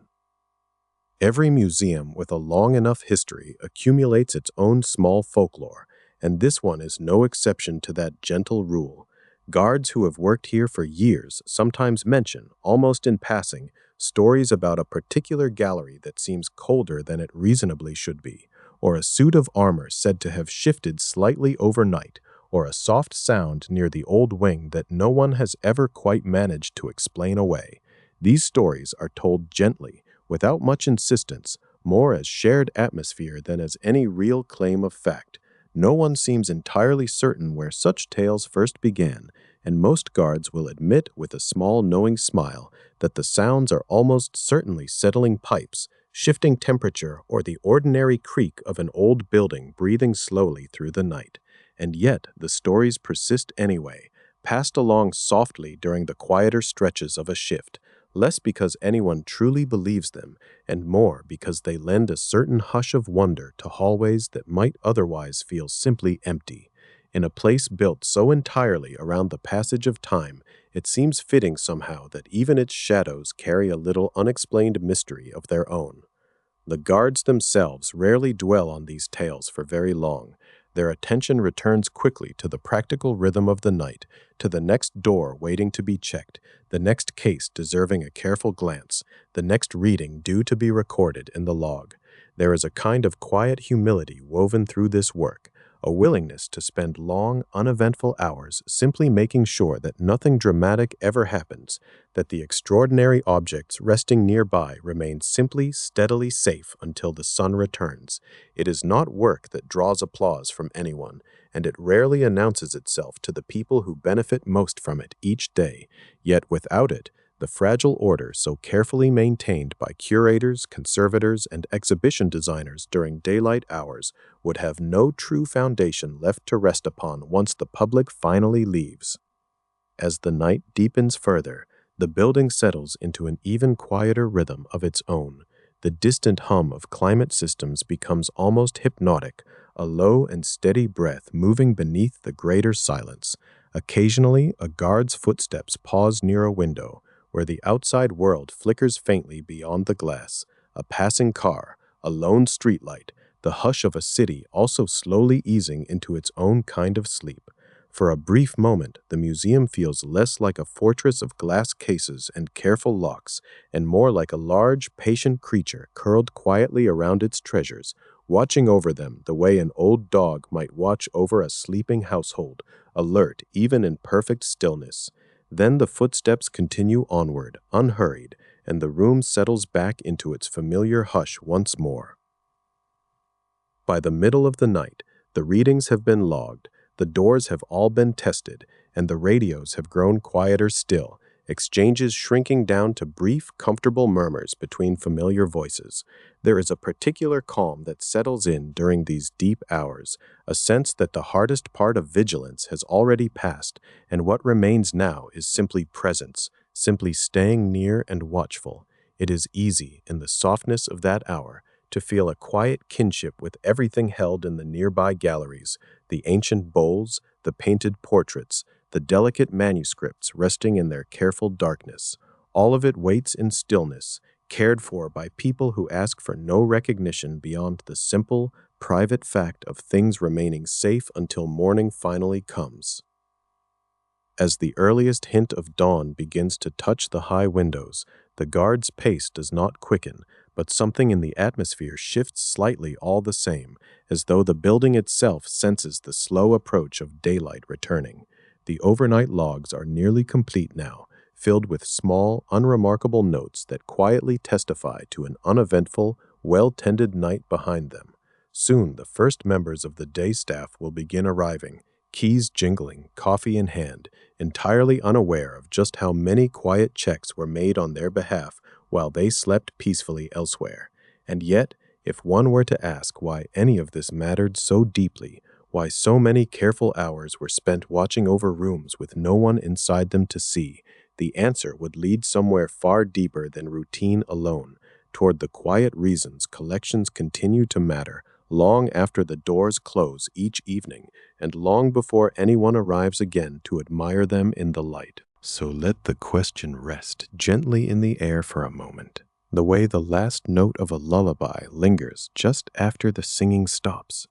Every museum with a long enough history accumulates its own small folklore, and this one is no exception to that gentle rule. Guards who have worked here for years sometimes mention, almost in passing, stories about a particular gallery that seems colder than it reasonably should be, or a suit of armor said to have shifted slightly overnight, or a soft sound near the old wing that no one has ever quite managed to explain away. These stories are told gently, without much insistence, more as shared atmosphere than as any real claim of fact. No one seems entirely certain where such tales first began, and most guards will admit with a small knowing smile that the sounds are almost certainly settling pipes, shifting temperature, or the ordinary creak of an old building breathing slowly through the night. And yet the stories persist anyway, passed along softly during the quieter stretches of a shift, less because anyone truly believes them, and more because they lend a certain hush of wonder to hallways that might otherwise feel simply empty. In a place built so entirely around the passage of time, it seems fitting somehow that even its shadows carry a little unexplained mystery of their own. The guards themselves rarely dwell on these tales for very long. Their attention returns quickly to the practical rhythm of the night, to the next door waiting to be checked, the next case deserving a careful glance, the next reading due to be recorded in the log. There is a kind of quiet humility woven through this work, a willingness to spend long, uneventful hours simply making sure that nothing dramatic ever happens, that the extraordinary objects resting nearby remain simply, steadily safe until the sun returns. It is not work that draws applause from anyone, and it rarely announces itself to the people who benefit most from it each day. Yet without it, the fragile order so carefully maintained by curators, conservators, and exhibition designers during daylight hours would have no true foundation left to rest upon once the public finally leaves. As the night deepens further, the building settles into an even quieter rhythm of its own. The distant hum of climate systems becomes almost hypnotic, a low and steady breath moving beneath the greater silence. Occasionally, a guard's footsteps pause near a window, where the outside world flickers faintly beyond the glass. A passing car, a lone streetlight, the hush of a city also slowly easing into its own kind of sleep. For a brief moment, the museum feels less like a fortress of glass cases and careful locks, and more like a large, patient creature curled quietly around its treasures, watching over them the way an old dog might watch over a sleeping household, alert even in perfect stillness. Then the footsteps continue onward, unhurried, and the room settles back into its familiar hush once more. By the middle of the night, the readings have been logged, the doors have all been tested, and the radios have grown quieter still, exchanges shrinking down to brief, comfortable murmurs between familiar voices. There is a particular calm that settles in during these deep hours, a sense that the hardest part of vigilance has already passed, and what remains now is simply presence, simply staying near and watchful. It is easy, in the softness of that hour, to feel a quiet kinship with everything held in the nearby galleries, the ancient bowls, the painted portraits, the delicate manuscripts resting in their careful darkness. All of it waits in stillness, cared for by people who ask for no recognition beyond the simple, private fact of things remaining safe until morning finally comes. As the earliest hint of dawn begins to touch the high windows, the guard's pace does not quicken, but something in the atmosphere shifts slightly all the same, as though the building itself senses the slow approach of daylight returning. The overnight logs are nearly complete now, filled with small, unremarkable notes that quietly testify to an uneventful, well-tended night behind them. Soon the first members of the day staff will begin arriving, keys jingling, coffee in hand, entirely unaware of just how many quiet checks were made on their behalf while they slept peacefully elsewhere. And yet, if one were to ask why any of this mattered so deeply, why so many careful hours were spent watching over rooms with no one inside them to see, the answer would lead somewhere far deeper than routine alone, toward the quiet reasons collections continue to matter long after the doors close each evening and long before anyone arrives again to admire them in the light. So let the question rest gently in the air for a moment, the way the last note of a lullaby lingers just after the singing stops.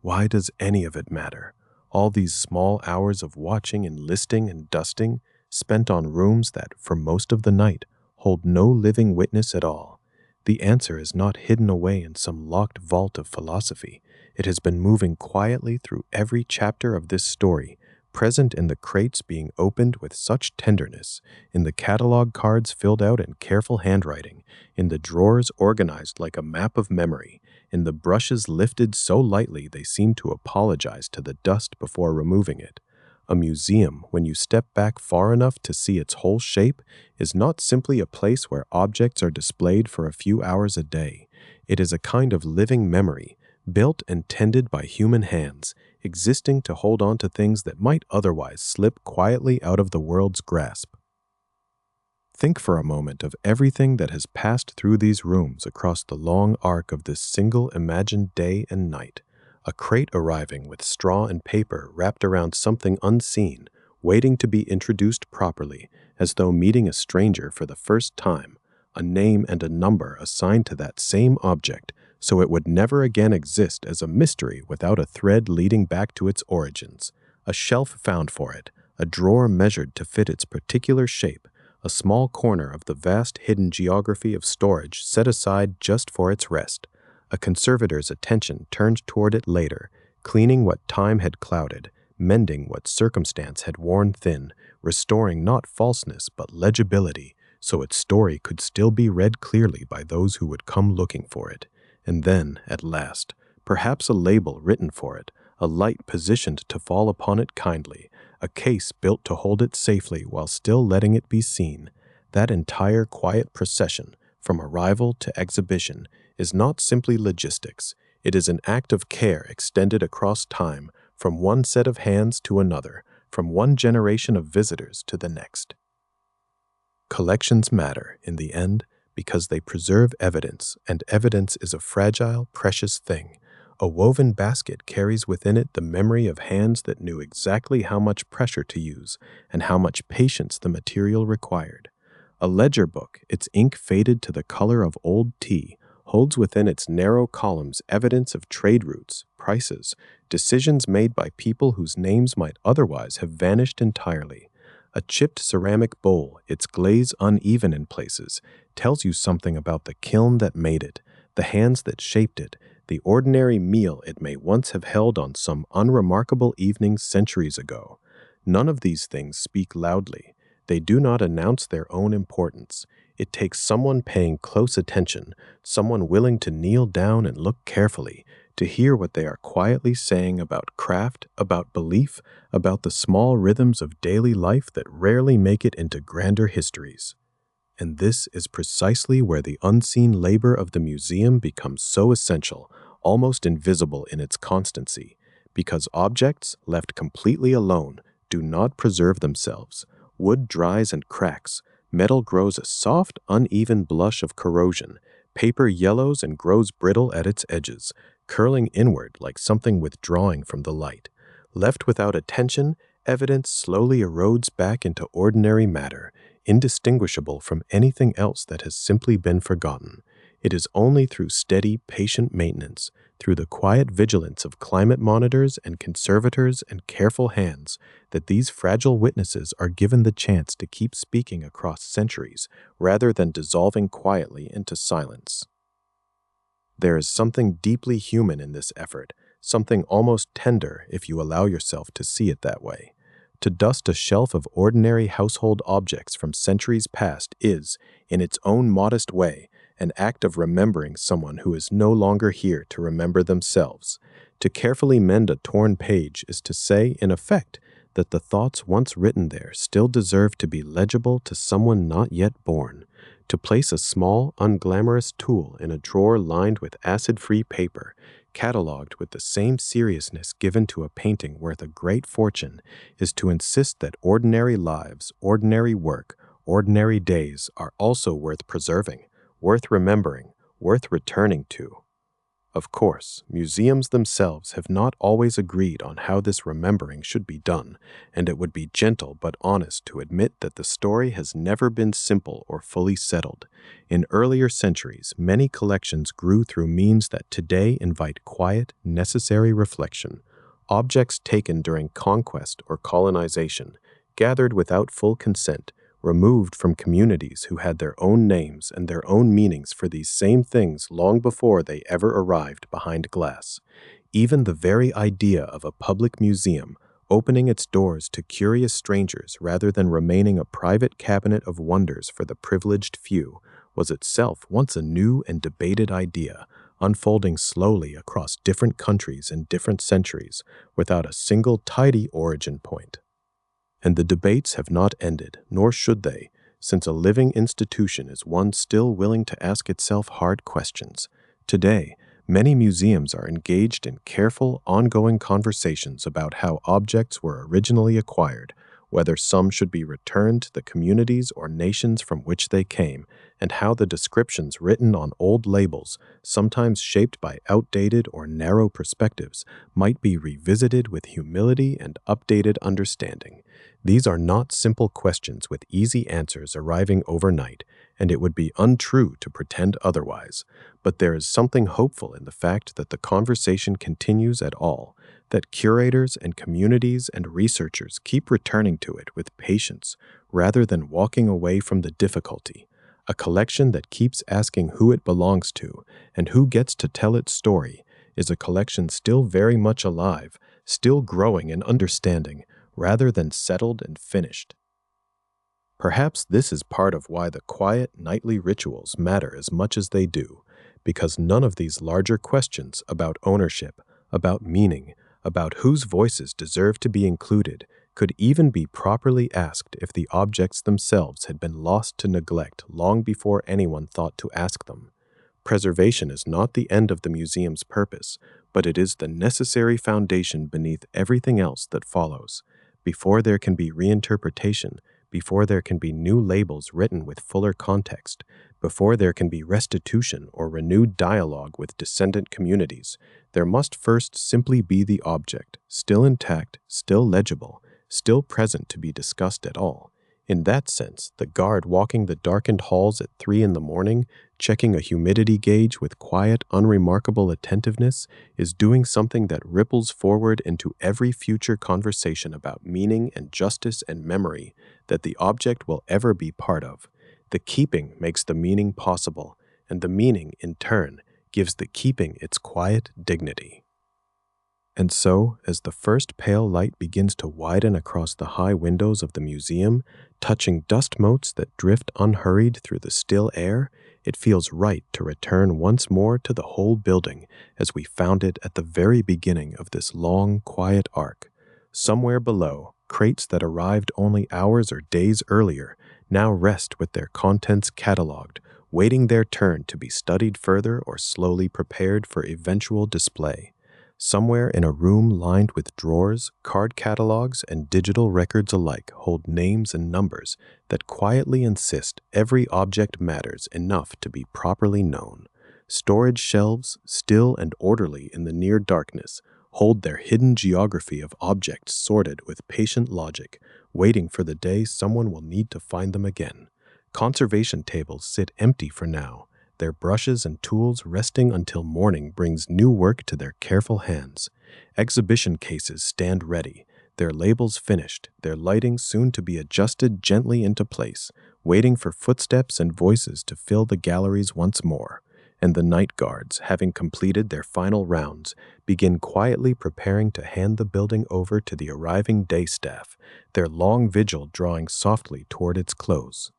Why does any of it matter? All these small hours of watching and listing and dusting, spent on rooms that, for most of the night, hold no living witness at all. The answer is not hidden away in some locked vault of philosophy. It has been moving quietly through every chapter of this story, present in the crates being opened with such tenderness, in the catalog cards filled out in careful handwriting, in the drawers organized like a map of memory, in the brushes lifted so lightly they seem to apologize to the dust before removing it. A museum, when you step back far enough to see its whole shape, is not simply a place where objects are displayed for a few hours a day. It is a kind of living memory, built and tended by human hands, existing to hold on to things that might otherwise slip quietly out of the world's grasp. Think for a moment of everything that has passed through these rooms across the long arc of this single imagined day and night. A crate arriving with straw and paper wrapped around something unseen, waiting to be introduced properly, as though meeting a stranger for the first time. A name and a number assigned to that same object, so it would never again exist as a mystery without a thread leading back to its origins. A shelf found for it, a drawer measured to fit its particular shape, a small corner of the vast hidden geography of storage set aside just for its rest. A conservator's attention turned toward it later, cleaning what time had clouded, mending what circumstance had worn thin, restoring not falseness but legibility, so its story could still be read clearly by those who would come looking for it. And then, at last, perhaps a label written for it, a light positioned to fall upon it kindly, a case built to hold it safely while still letting it be seen. That entire quiet procession, from arrival to exhibition, is not simply logistics. It is an act of care extended across time, from one set of hands to another, from one generation of visitors to the next. Collections matter, in the end, because they preserve evidence, and evidence is a fragile, precious thing. A woven basket carries within it the memory of hands that knew exactly how much pressure to use and how much patience the material required. A ledger book, its ink faded to the color of old tea, holds within its narrow columns evidence of trade routes, prices, decisions made by people whose names might otherwise have vanished entirely. A chipped ceramic bowl, its glaze uneven in places, tells you something about the kiln that made it, the hands that shaped it, the ordinary meal it may once have held on some unremarkable evening centuries ago. None of these things speak loudly. They do not announce their own importance. It takes someone paying close attention, someone willing to kneel down and look carefully, to hear what they are quietly saying about craft, about belief, about the small rhythms of daily life that rarely make it into grander histories. And this is precisely where the unseen labor of the museum becomes so essential, almost invisible in its constancy, because objects, left completely alone, do not preserve themselves. Wood dries and cracks, metal grows a soft, uneven blush of corrosion, paper yellows and grows brittle at its edges, curling inward like something withdrawing from the light. Left without attention, evidence slowly erodes back into ordinary matter, indistinguishable from anything else that has simply been forgotten. It is only through steady, patient maintenance, through the quiet vigilance of climate monitors and conservators and careful hands, that these fragile witnesses are given the chance to keep speaking across centuries, rather than dissolving quietly into silence. There is something deeply human in this effort, something almost tender if you allow yourself to see it that way. To dust a shelf of ordinary household objects from centuries past is, in its own modest way, an act of remembering someone who is no longer here to remember themselves. To carefully mend a torn page is to say, in effect, that the thoughts once written there still deserve to be legible to someone not yet born. To place a small, unglamorous tool in a drawer lined with acid-free paper, catalogued with the same seriousness given to a painting worth a great fortune, is to insist that ordinary lives, ordinary work, ordinary days are also worth preserving, worth remembering, worth returning to. Of course, museums themselves have not always agreed on how this remembering should be done, and it would be gentle but honest to admit that the story has never been simple or fully settled. In earlier centuries, many collections grew through means that today invite quiet, necessary reflection. Objects taken during conquest or colonization, gathered without full consent, removed from communities who had their own names and their own meanings for these same things long before they ever arrived behind glass. Even the very idea of a public museum, opening its doors to curious strangers rather than remaining a private cabinet of wonders for the privileged few, was itself once a new and debated idea, unfolding slowly across different countries and different centuries, without a single tidy origin point. And the debates have not ended, nor should they, since a living institution is one still willing to ask itself hard questions. Today, many museums are engaged in careful, ongoing conversations about how objects were originally acquired, whether some should be returned to the communities or nations from which they came, and how the descriptions written on old labels, sometimes shaped by outdated or narrow perspectives, might be revisited with humility and updated understanding. These are not simple questions with easy answers arriving overnight, and it would be untrue to pretend otherwise. But there is something hopeful in the fact that the conversation continues at all, that curators and communities and researchers keep returning to it with patience rather than walking away from the difficulty. A collection that keeps asking who it belongs to and who gets to tell its story is a collection still very much alive, still growing in understanding, rather than settled and finished. Perhaps this is part of why the quiet nightly rituals matter as much as they do, because none of these larger questions about ownership, about meaning, about whose voices deserve to be included, could even be properly asked if the objects themselves had been lost to neglect long before anyone thought to ask them. Preservation is not the end of the museum's purpose, but it is the necessary foundation beneath everything else that follows. Before there can be reinterpretation, before there can be new labels written with fuller context, before there can be restitution or renewed dialogue with descendant communities, there must first simply be the object, still intact, still legible, still present to be discussed at all. In that sense, the guard walking the darkened halls at 3 a.m, checking a humidity gauge with quiet, unremarkable attentiveness, is doing something that ripples forward into every future conversation about meaning and justice and memory that the object will ever be part of. The keeping makes the meaning possible, and the meaning, in turn, gives the keeping its quiet dignity. And so, as the first pale light begins to widen across the high windows of the museum, touching dust motes that drift unhurried through the still air, it feels right to return once more to the whole building as we found it at the very beginning of this long, quiet arc. Somewhere below, crates that arrived only hours or days earlier now rest with their contents catalogued, waiting their turn to be studied further or slowly prepared for eventual display. Somewhere in a room lined with drawers, card catalogs, and digital records alike hold names and numbers that quietly insist every object matters enough to be properly known. Storage shelves, still and orderly in the near darkness, hold their hidden geography of objects sorted with patient logic, waiting for the day someone will need to find them again. Conservation tables sit empty for now, their brushes and tools resting until morning brings new work to their careful hands. Exhibition cases stand ready, their labels finished, their lighting soon to be adjusted gently into place, waiting for footsteps and voices to fill the galleries once more. And the night guards, having completed their final rounds, begin quietly preparing to hand the building over to the arriving day staff, their long vigil drawing softly toward its close.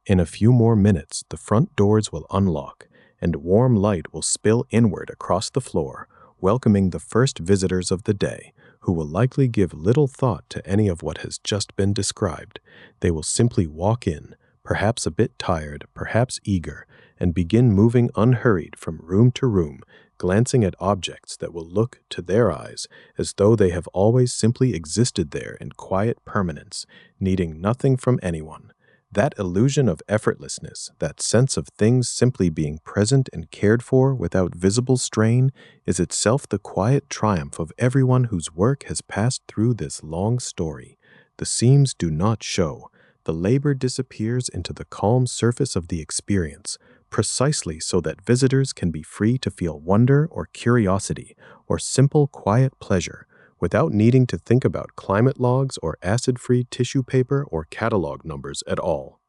In a few more minutes, the front doors will unlock, and warm light will spill inward across the floor, welcoming the first visitors of the day, who will likely give little thought to any of what has just been described. They will simply walk in, perhaps a bit tired, perhaps eager, and begin moving unhurried from room to room, glancing at objects that will look, to their eyes, as though they have always simply existed there in quiet permanence, needing nothing from anyone. That illusion of effortlessness, that sense of things simply being present and cared for without visible strain, is itself the quiet triumph of everyone whose work has passed through this long story. The seams do not show. The labor disappears into the calm surface of the experience, precisely so that visitors can be free to feel wonder or curiosity or simple, quiet pleasure, without needing to think about climate logs or acid-free tissue paper or catalog numbers at all.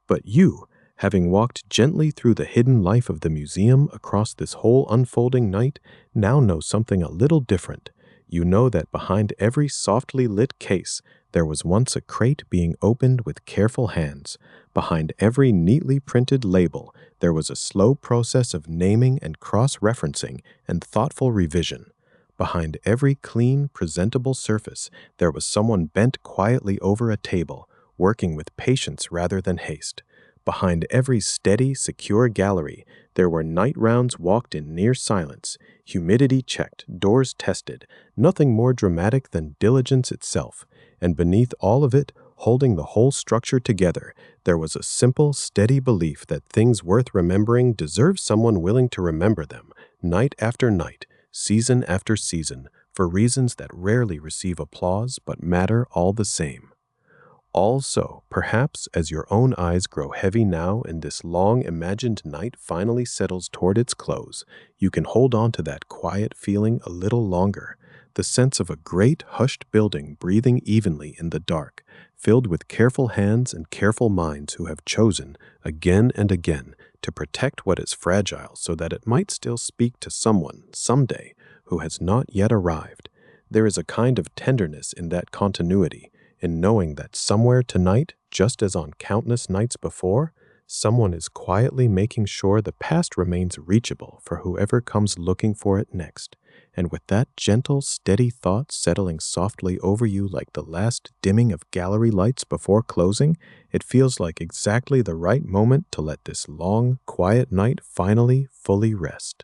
But you, having walked gently through the hidden life of the museum across this whole unfolding night, now know something a little different. You know that behind every softly lit case, there was once a crate being opened with careful hands. Behind every neatly printed label, there was a slow process of naming and cross-referencing and thoughtful revision. Behind every clean, presentable surface, there was someone bent quietly over a table, working with patience rather than haste. Behind every steady, secure gallery, there were night rounds walked in near silence, humidity checked, doors tested, nothing more dramatic than diligence itself, and beneath all of it, holding the whole structure together, there was a simple, steady belief that things worth remembering deserve someone willing to remember them, night after night, season after season, for reasons that rarely receive applause but matter all the same. Also, perhaps as your own eyes grow heavy now and this long imagined night finally settles toward its close, you can hold on to that quiet feeling a little longer, the sense of a great hushed building breathing evenly in the dark, filled with careful hands and careful minds who have chosen, again and again, to protect what is fragile so that it might still speak to someone, someday, who has not yet arrived. There is a kind of tenderness in that continuity, in knowing that somewhere tonight, just as on countless nights before, someone is quietly making sure the past remains reachable for whoever comes looking for it next. And with that gentle, steady thought settling softly over you like the last dimming of gallery lights before closing, it feels like exactly the right moment to let this long, quiet night finally fully rest.